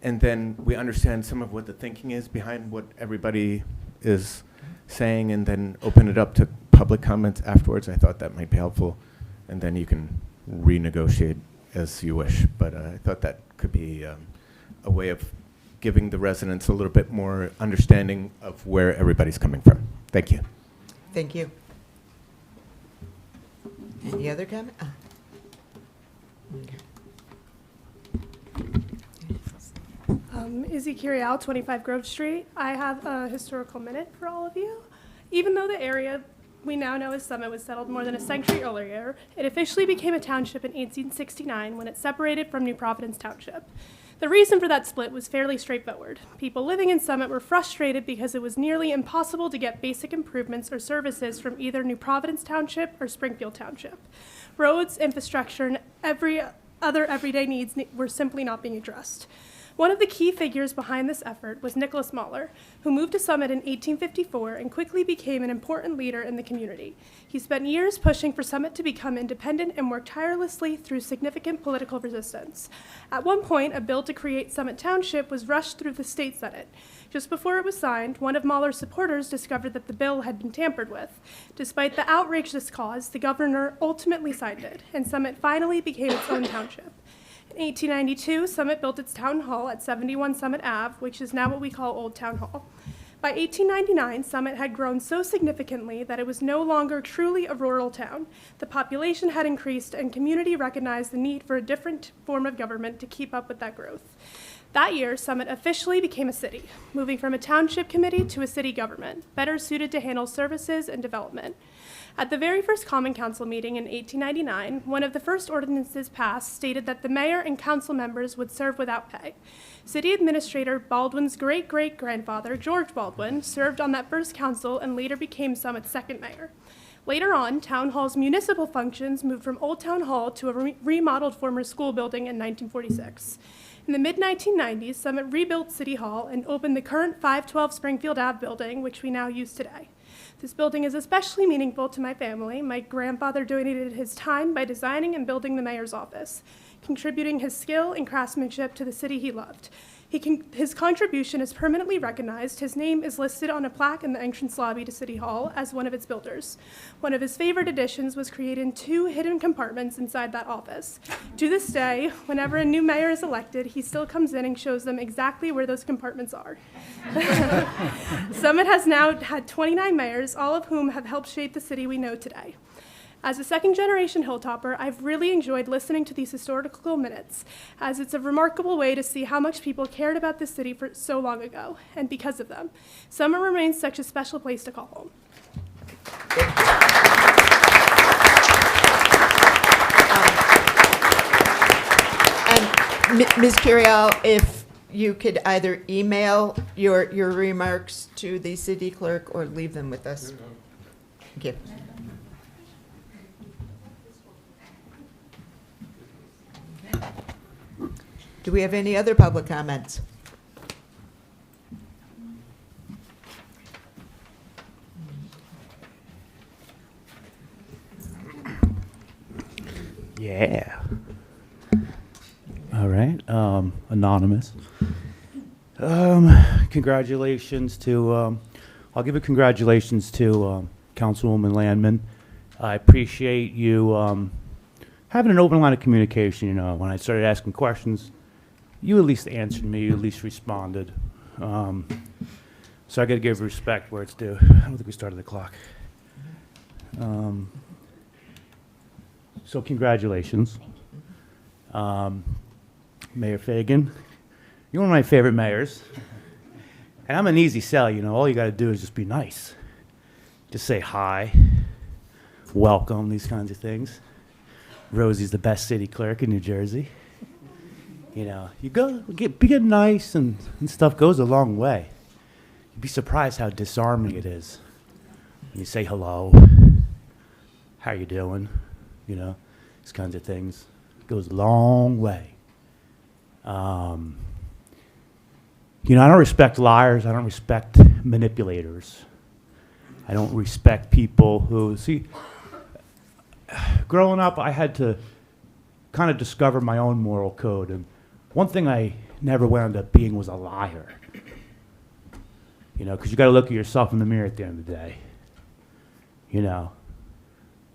and then we understand some of what the thinking is behind what everybody is saying, and then open it up to public comments afterwards. I thought that might be helpful, and then you can renegotiate as you wish. But I thought that could be a way of giving the residents a little bit more understanding of where everybody's coming from. Thank you. Thank you. Any other comment? Izzy Curiel, 25 Grove Street. I have a historical minute for all of you. Even though the area we now know as Summit was settled more than a century earlier, it officially became a township in 1869 when it separated from New Providence Township. The reason for that split was fairly straightforward. People living in Summit were frustrated because it was nearly impossible to get basic improvements or services from either New Providence Township or Springfield Township. Roads, infrastructure, and every other everyday needs were simply not being addressed. One of the key figures behind this effort was Nicholas Mahler, who moved to Summit in 1854 and quickly became an important leader in the community. He spent years pushing for Summit to become independent and worked tirelessly through significant political resistance. At one point, a bill to create Summit Township was rushed through the state Senate. Just before it was signed, one of Mahler's supporters discovered that the bill had been tampered with. Despite the outrage this caused, the governor ultimately signed it, and Summit finally became its own township. In 1892, Summit built its town hall at 71 Summit Ave, which is now what we call Old Town Hall. By 1899, Summit had grown so significantly that it was no longer truly a rural town. The population had increased, and community recognized the need for a different form of government to keep up with that growth. That year, Summit officially became a city, moving from a township committee to a city government, better suited to handle services and development. At the very first Common Council meeting in 1899, one of the first ordinances passed stated that the mayor and council members would serve without pay. City Administrator Baldwin's great-great-grandfather, George Baldwin, served on that first council and later became Summit's second mayor. Later on, Town Hall's municipal functions moved from Old Town Hall to a remodeled former school building in 1946. In the mid-1990s, Summit rebuilt City Hall and opened the current 512 Springfield Ave building, which we now use today. This building is especially meaningful to my family. My grandfather donated his time by designing and building the mayor's office, contributing his skill and craftsmanship to the city he loved. His contribution is permanently recognized. His name is listed on a plaque in the entrance lobby to City Hall as one of its builders. One of his favorite additions was creating 2 hidden compartments inside that office. To this day, whenever a new mayor is elected, he still comes in and shows them exactly where those compartments are. Summit has now had 29 mayors, all of whom have helped shape the city we know today. As a second-generation Hilltopper, I've really enjoyed listening to these historical minutes, as it's a remarkable way to see how much people cared about this city for so long ago, and because of them, Summit remains such a special place to call home. And Ms. Curiel, if you could either email your remarks to the city clerk or leave them with us. Thank you. Do we have any other public comments? Yeah. All right, anonymous. Congratulations to, I'll give a congratulations to Councilwoman Landman. I appreciate you having an open line of communication. You know, when I started asking questions, you at least answered me, you at least responded. So I got to give respect where it's due. I don't think we started the clock. So congratulations. Mayor Fagan, you're one of my favorite mayors. And I'm an easy sell, you know. All you got to do is just be nice. Just say hi, welcome, these kinds of things. Rosie's the best city clerk in New Jersey. You know, you get nice and stuff goes a long way. You'd be surprised how disarming it is. When you say hello, how you doing, you know, these kinds of things. It goes a long way. You know, I don't respect liars. I don't respect manipulators. I don't respect people who, see, growing up, I had to kind of discover my own moral code. And one thing I never wound up being was a liar. You know, because you got to look at yourself in the mirror at the end of the day. You know,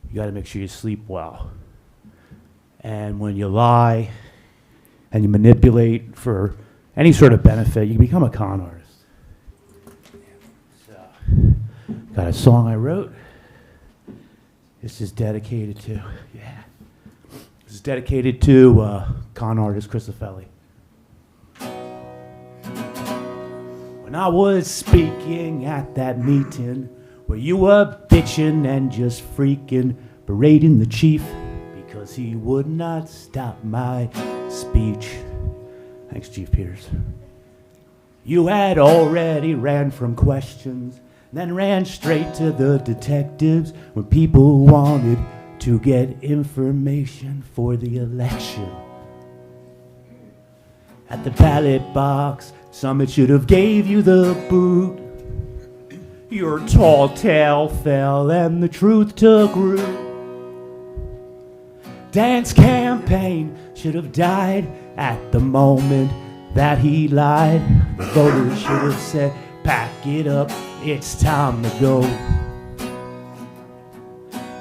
you got to make sure you sleep well. And when you lie and you manipulate for any sort of benefit, you become a con artist. So, got a song I wrote. This is dedicated to, this is dedicated to con artist Crisafulli. When I was speaking at that meeting where you were bitching and just freaking berating the chief because he would not stop my speech. Thanks, Chief Peters. You had already ran from questions, then ran straight to the detectives when people wanted to get information for the election. At the ballot box, Summit should have gave you the boot. Your tall tale fell and the truth took root. Dan's campaign should have died at the moment that he lied. The voters should have said, pack it up, it's time to go.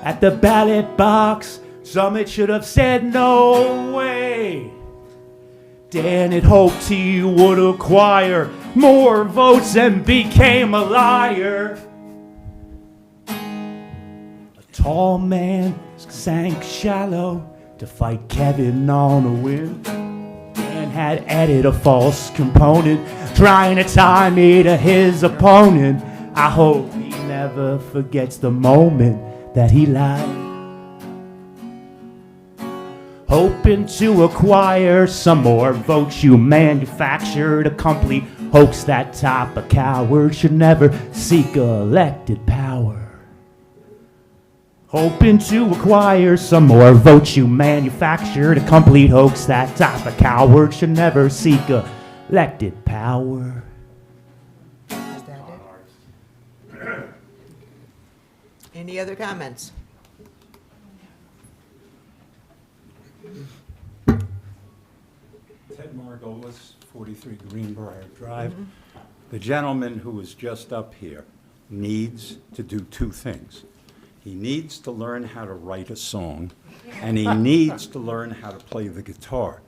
At the ballot box, Summit should have said, no way. Dan had hoped he would acquire more votes and became a liar. A tall man sank shallow to fight Kevin on a win. Dan had added a false component, trying to tie me to his opponent. I hope he never forgets the moment that he lied. Hoping to acquire some more votes, you manufactured a complete hoax. That type of coward should never seek elected power. Hoping to acquire some more votes, you manufactured a complete hoax. That type of coward should never seek elected power. Is that it? Any other comments? Ted Margolis, 43 Greenbrier Drive. The gentleman who was just up here needs to do two things. He needs to learn how to write a song, and he needs to learn how to play the guitar.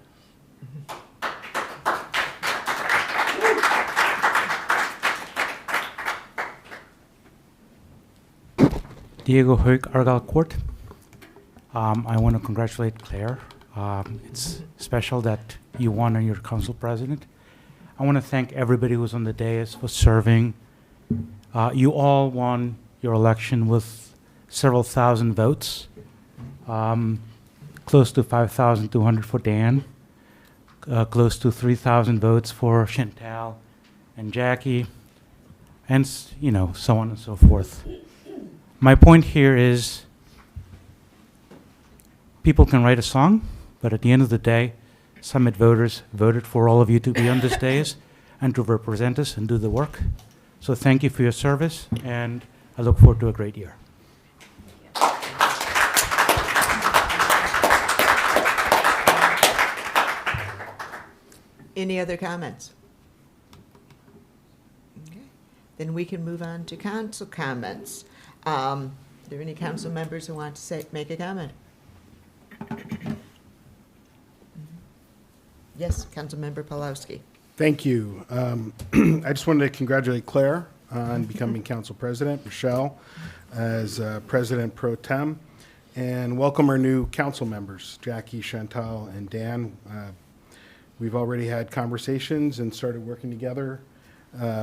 Diego Hoek, Argyle Court. I want to congratulate Claire. It's special that you won and you're council president. I want to thank everybody who was on the dais for serving. You all won your election with several thousand votes, close to 5,200 for Dan, close to 3,000 votes for Chantal and Jackie, and you know, so on and so forth. My point here is people can write a song, but at the end of the day, Summit voters voted for all of you to be on this dais and to represent us and do the work. So thank you for your service, and I look forward to a great year. Any other comments? Okay. Then we can move on to council comments. Are there any council members who want to make a comment? Yes, Councilmember Pawlowski. Thank you. I just wanted to congratulate Claire on becoming council president, Michelle as president pro tem, and welcome our new council members, Jackie, Chantal, and Dan. We've already had conversations and started working together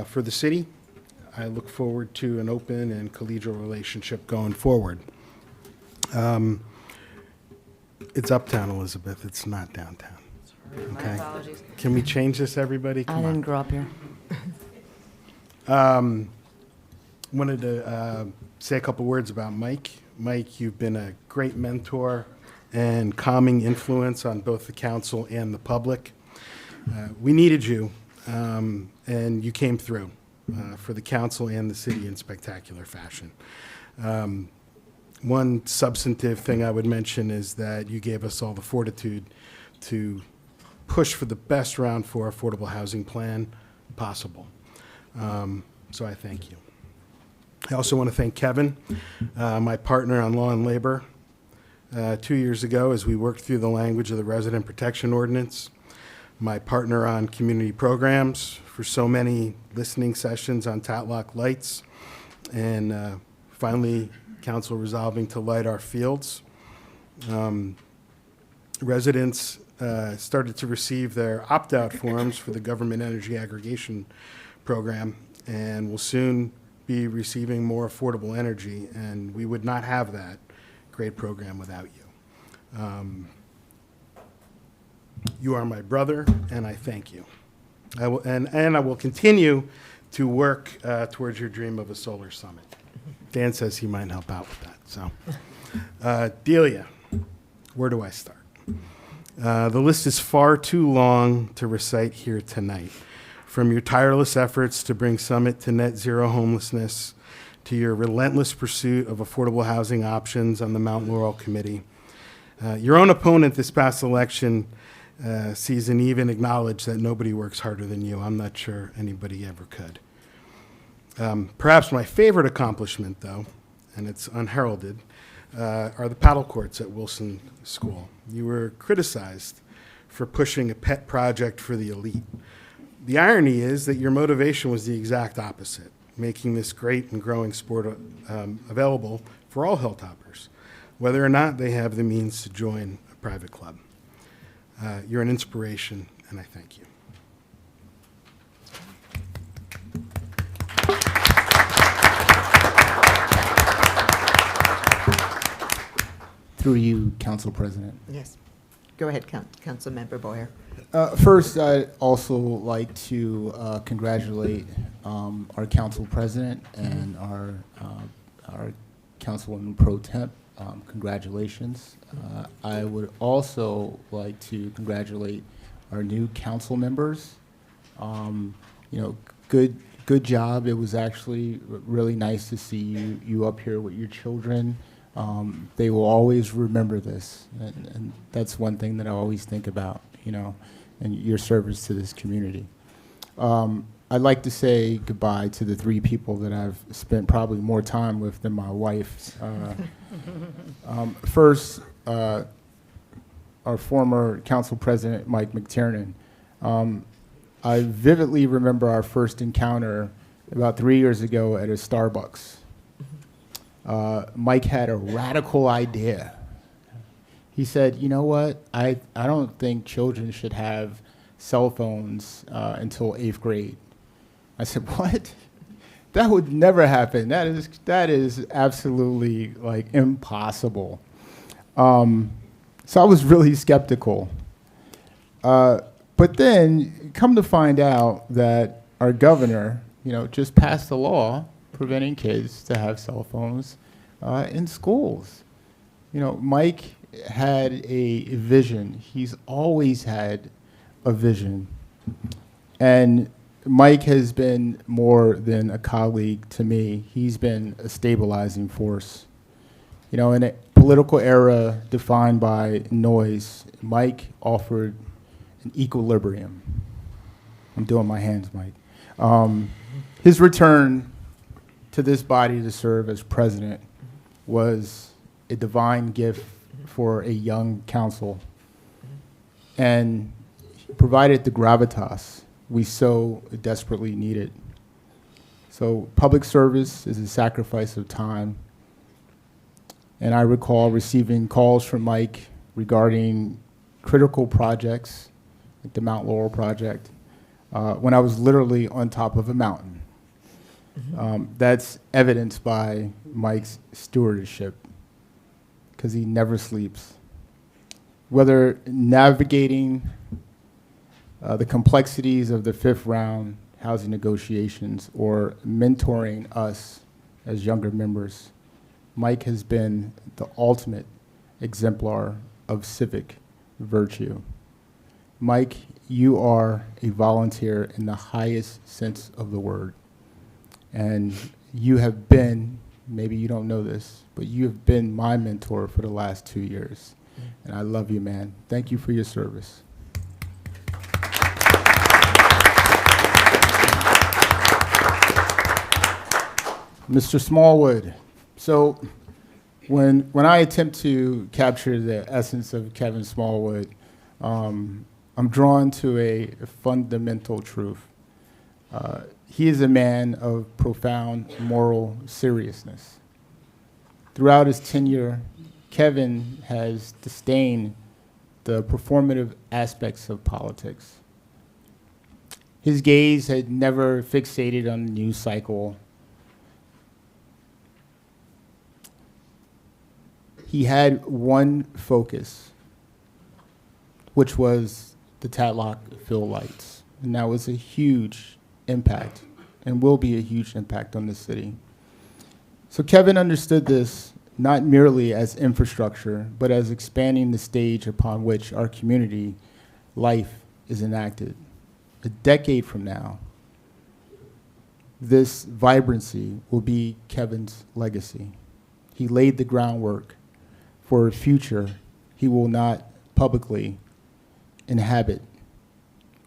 for the city. I look forward to an open and collegial relationship going forward. It's uptown, Elizabeth. It's not downtown. My Okay. apologies. Can we change this, everybody? I Come didn't on. grow up here. Wanted to say a couple words about Mike. Mike, you've been a great mentor and calming influence on both the council and the public. We needed you, and you came through for the council and the city in spectacular fashion. One substantive thing I would mention is that you gave us all the fortitude to push for the best round 4 affordable housing plan possible. So I thank you. I also want to thank Kevin, my partner on law and labor, 2 years ago as we worked through the language of the resident protection ordinance, my partner on community programs for so many listening sessions on Tatlock lights, and finally council resolving to light our fields. Residents started to receive their opt-out forms for the government energy aggregation program, and will soon be receiving more affordable energy, and we would not have that great program without you. You are my brother, and I thank you. I will continue to work towards your dream of a solar summit. Dan says he might help out with that. So, Delia, where do I start? The list is far too long to recite here tonight. From your tireless efforts to bring Summit to net zero homelessness, to your relentless pursuit of affordable housing options on the Mount Laurel Committee. Your own opponent this past election season even acknowledged that nobody works harder than you. I'm not sure anybody ever could. Perhaps my favorite accomplishment, though, and it's unheralded, are the paddle courts at Wilson School. You were criticized for pushing a pet project for the elite. The irony is that your motivation was the exact opposite, making this great and growing sport available for all Hilltoppers, whether or not they have the means to join a private club. You're an inspiration, and I thank you. Through you, Council President. Yes. Go ahead, Councilmember Boyer. First, I'd also like to congratulate our Council President and our Councilwoman Pro Temp. Congratulations. I would also like to congratulate our new council members. Good job. It was actually really nice to see you up here with your children. They will always remember this, and that's one thing that I always think about, and your service to this community. I'd like to say goodbye to the 3 people that I've spent probably more time with than my wife. First, our former council president, Mike McTernan. I vividly remember our first encounter about 3 years ago at a Starbucks. Mike had a radical idea. He said, you know what, I don't think children should have cell phones until 8th grade. I said, what? That would never happen. That is absolutely impossible. So I was really skeptical. But then come to find out that our governor, just passed a law preventing kids to have cell phones in schools. Mike had a vision. He's always had a vision. And Mike has been more than a colleague to me. He's been a stabilizing force. In a political era defined by noise, Mike offered an equilibrium. I'm doing my hands, Mike. His return to this body to serve as president was a divine gift for a young council, and provided the gravitas we so desperately needed. So public service is a sacrifice of time. And I recall receiving calls from Mike regarding critical projects, like the Mount Laurel project, when I was literally on top of a mountain. That's evidenced by Mike's stewardship, because he never sleeps. Whether navigating the complexities of the fifth round housing negotiations or mentoring us as younger members, Mike has been the ultimate exemplar of civic virtue. Mike, you are a volunteer in the highest sense of the word. And you have been, maybe you don't know this, but you have been my mentor for the last 2 years. And I love you, man. Thank you for your service. Mr. Smallwood. So when I attempt to capture the essence of Kevin Smallwood, I'm drawn to a fundamental truth. He is a man of profound moral seriousness. Throughout his tenure, Kevin has disdained the performative aspects of politics. His gaze had never fixated on the news cycle. He had one focus, which was the Tatlock fill lights. And that was a huge impact and will be a huge impact on the city. So Kevin understood this not merely as infrastructure, but as expanding the stage upon which our community life is enacted. A decade from now, this vibrancy will be Kevin's legacy. He laid the groundwork for a future he will not publicly inhabit,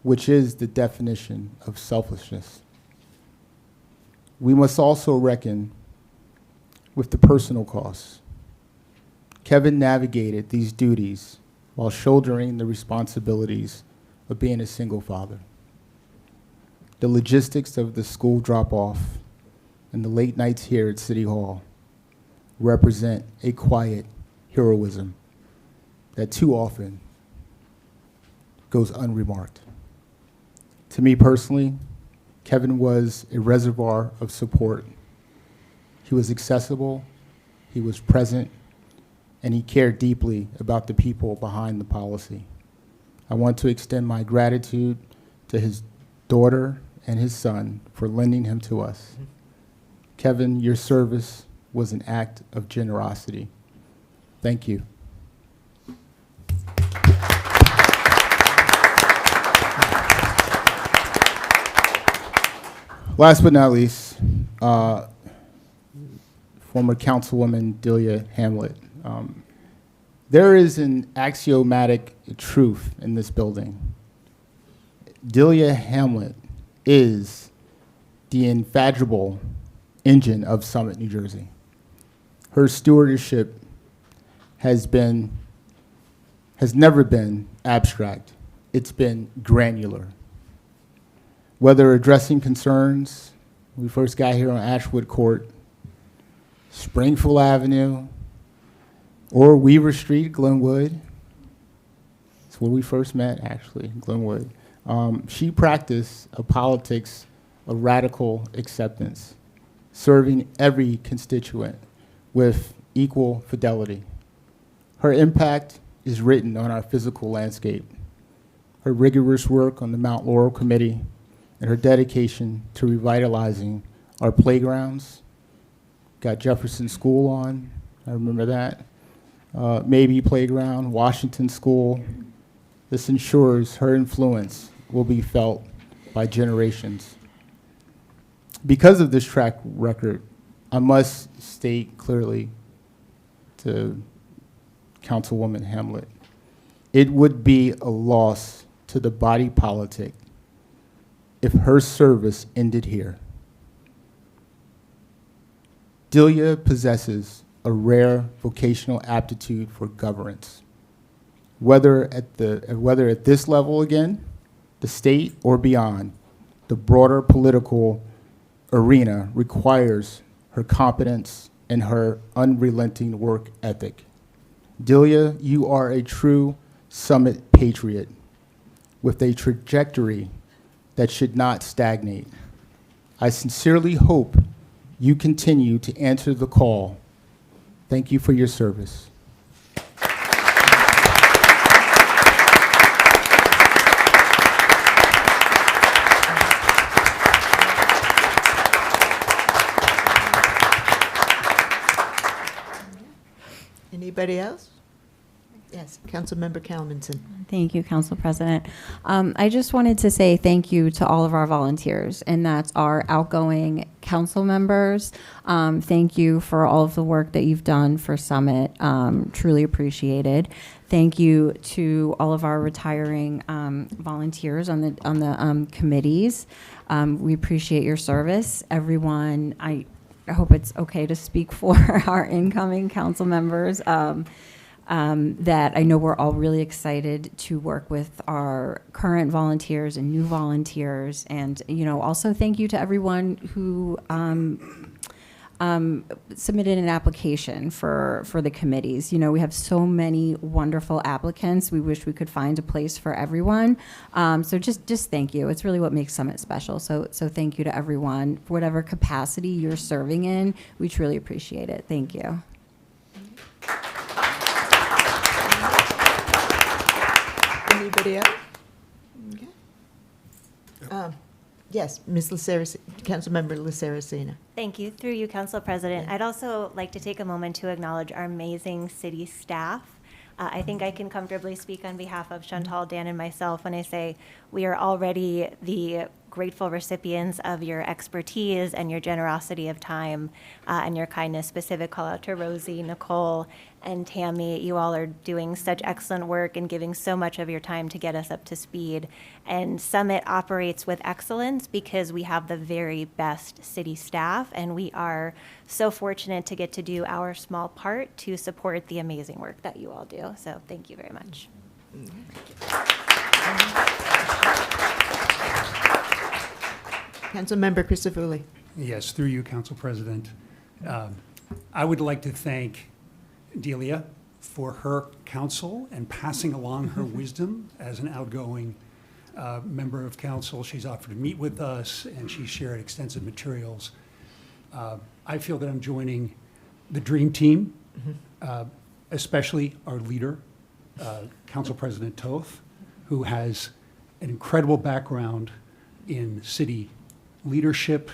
which is the definition of selfishness. We must also reckon with the personal costs. Kevin navigated these duties while shouldering the responsibilities of being a single father. The logistics of the school drop-off and the late nights here at City Hall represent a quiet heroism that too often goes unremarked. To me personally, Kevin was a reservoir of support. He was accessible, he was present, and he cared deeply about the people behind the policy. I want to extend my gratitude to his daughter and his son for lending him to us. Kevin, your service was an act of generosity. Thank you. Last but not least, former Councilwoman Delia Hamlet. There is an axiomatic truth in this building. Delia Hamlet is the infatigable engine of Summit, New Jersey. Her stewardship has never been abstract. It's been granular. Whether addressing concerns, we first got here on Ashwood Court, Springfield Avenue, or Weaver Street, Glenwood. That's where we first met, actually, Glenwood. She practiced a politics of radical acceptance, serving every constituent with equal fidelity. Her impact is written on our physical landscape. Her rigorous work on the Mount Laurel Committee and her dedication to revitalizing our playgrounds. Got Jefferson School on, I remember that. Mabee Playground, Washington School. This ensures her influence will be felt by generations. Because of this track record, I must state clearly to Councilwoman Hamlet, it would be a loss to the body politic if her service ended here. Delia possesses a rare vocational aptitude for governance. Whether at this level again, the state, or beyond, the broader political arena requires her competence and her unrelenting work ethic. Delia, you are a true Summit patriot with a trajectory that should not stagnate. I sincerely hope you continue to answer the call. Thank you for your service. Anybody else? Yes, Councilmember Comments. Thank you, Council President. I just wanted to say thank you to all of our volunteers, and that's our outgoing council members. Thank you for all of the work that you've done for Summit. Truly appreciated. Thank you to all of our retiring volunteers on the committees. We appreciate your service. Everyone, I hope it's okay to speak for our incoming council members. That I know we're all really excited to work with our current volunteers and new volunteers. And, also thank you to everyone who submitted an application for the committees. We have so many wonderful applicants. We wish we could find a place for everyone. So just thank you. It's really what makes Summit special. So thank you to everyone. For whatever capacity you're serving in, we truly appreciate it. Thank you. Anybody else? Okay. Yes, Ms. Councilmember Lasaracina. Thank you. Through you, Council President. I'd also like to take a moment to acknowledge our amazing city staff. I think I can comfortably speak on behalf of Chantal, Dan, and myself when I say we are already the grateful recipients of your expertise and your generosity of time and your kindness. Specific call out to Rosie, Nicole, and Tammy. You all are doing such excellent work and giving so much of your time to get us up to speed. And Summit operates with excellence because we have the very best city staff, and we are so fortunate to get to do our small part to support the amazing work that you all do. So thank you very much. Councilmember Crisafulli. Yes, through you, Council President. I would like to thank Delia for her counsel and passing along her wisdom as an outgoing member of council. She's offered to meet with us, and she shared extensive materials. I feel that I'm joining the dream team, especially our leader, Council President Toth, who has an incredible background in city leadership,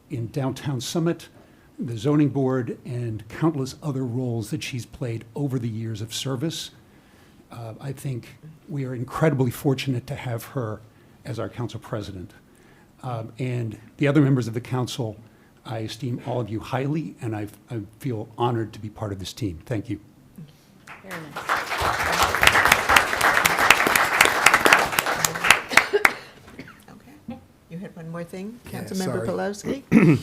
in downtown Summit, the zoning board, and countless other roles that she's played over the years of service. I think we are incredibly fortunate to have her as our council president. And the other members of the council, I esteem all of you highly, and I feel honored to be part of this team. Thank you. Very nice. You had one more thing, Yeah, Councilmember sorry. Pulowski?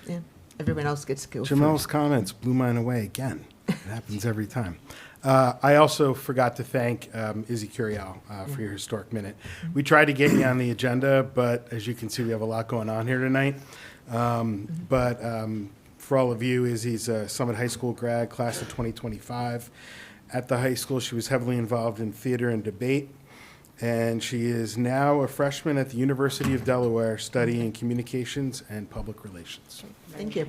Yeah, everyone else gets to go Jamel's first. comments blew mine away again. It happens every time. I also forgot to thank Izzy Curiel for your historic minute. We tried to get you on the agenda, but as you can see, we have a lot going on here tonight. But for all of you, Izzy's a Summit High School grad, class of 2025. At the high school, she was heavily involved in theater and debate. And she is now a freshman at the University of Delaware studying communications and public relations. Thank you.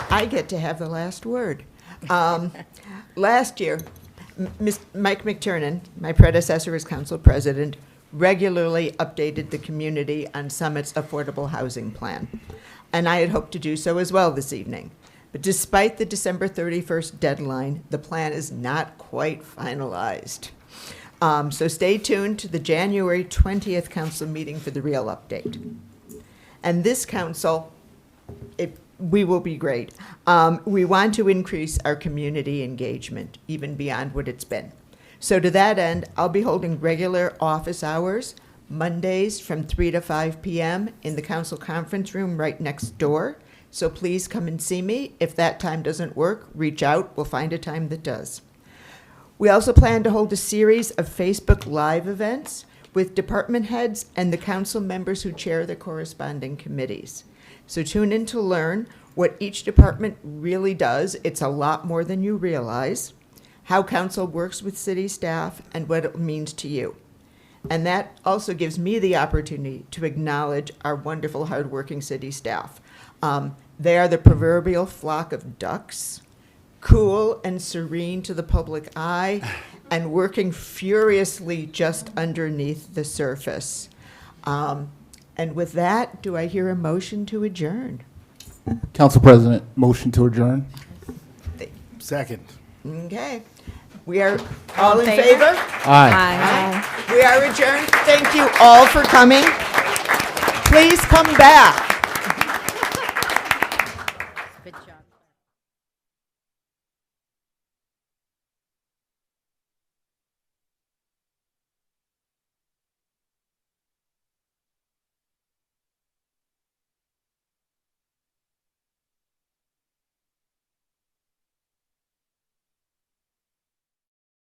I get to have the last word. Last year, Mike McTernan, my predecessor as council president, regularly updated the community on Summit's affordable housing plan. And I had hoped to do so as well this evening. But despite the December 31st deadline, the plan is not quite finalized. So stay tuned to the January 20th council meeting for the real update. And this council, we will be great. We want to increase our community engagement, even beyond what it's been. So to that end, I'll be holding regular office hours, Mondays from 3 to 5 p.m. in the council conference room right next door. So please come and see me. If that time doesn't work, reach out. We'll find a time that does. We also plan to hold a series of Facebook Live events with department heads and the council members who chair the corresponding committees. So tune in to learn what each department really does. It's a lot more than you realize. How council works with city staff and what it means to you. And that also gives me the opportunity to acknowledge our wonderful, hardworking city staff. They are the proverbial flock of ducks, cool and serene to the public eye, and working furiously just underneath the surface. And with that, do I hear a motion to adjourn? Council President, motion to adjourn. Second. Okay. We are all in favor? Aye. We are adjourned. Thank you all for coming. Please come back.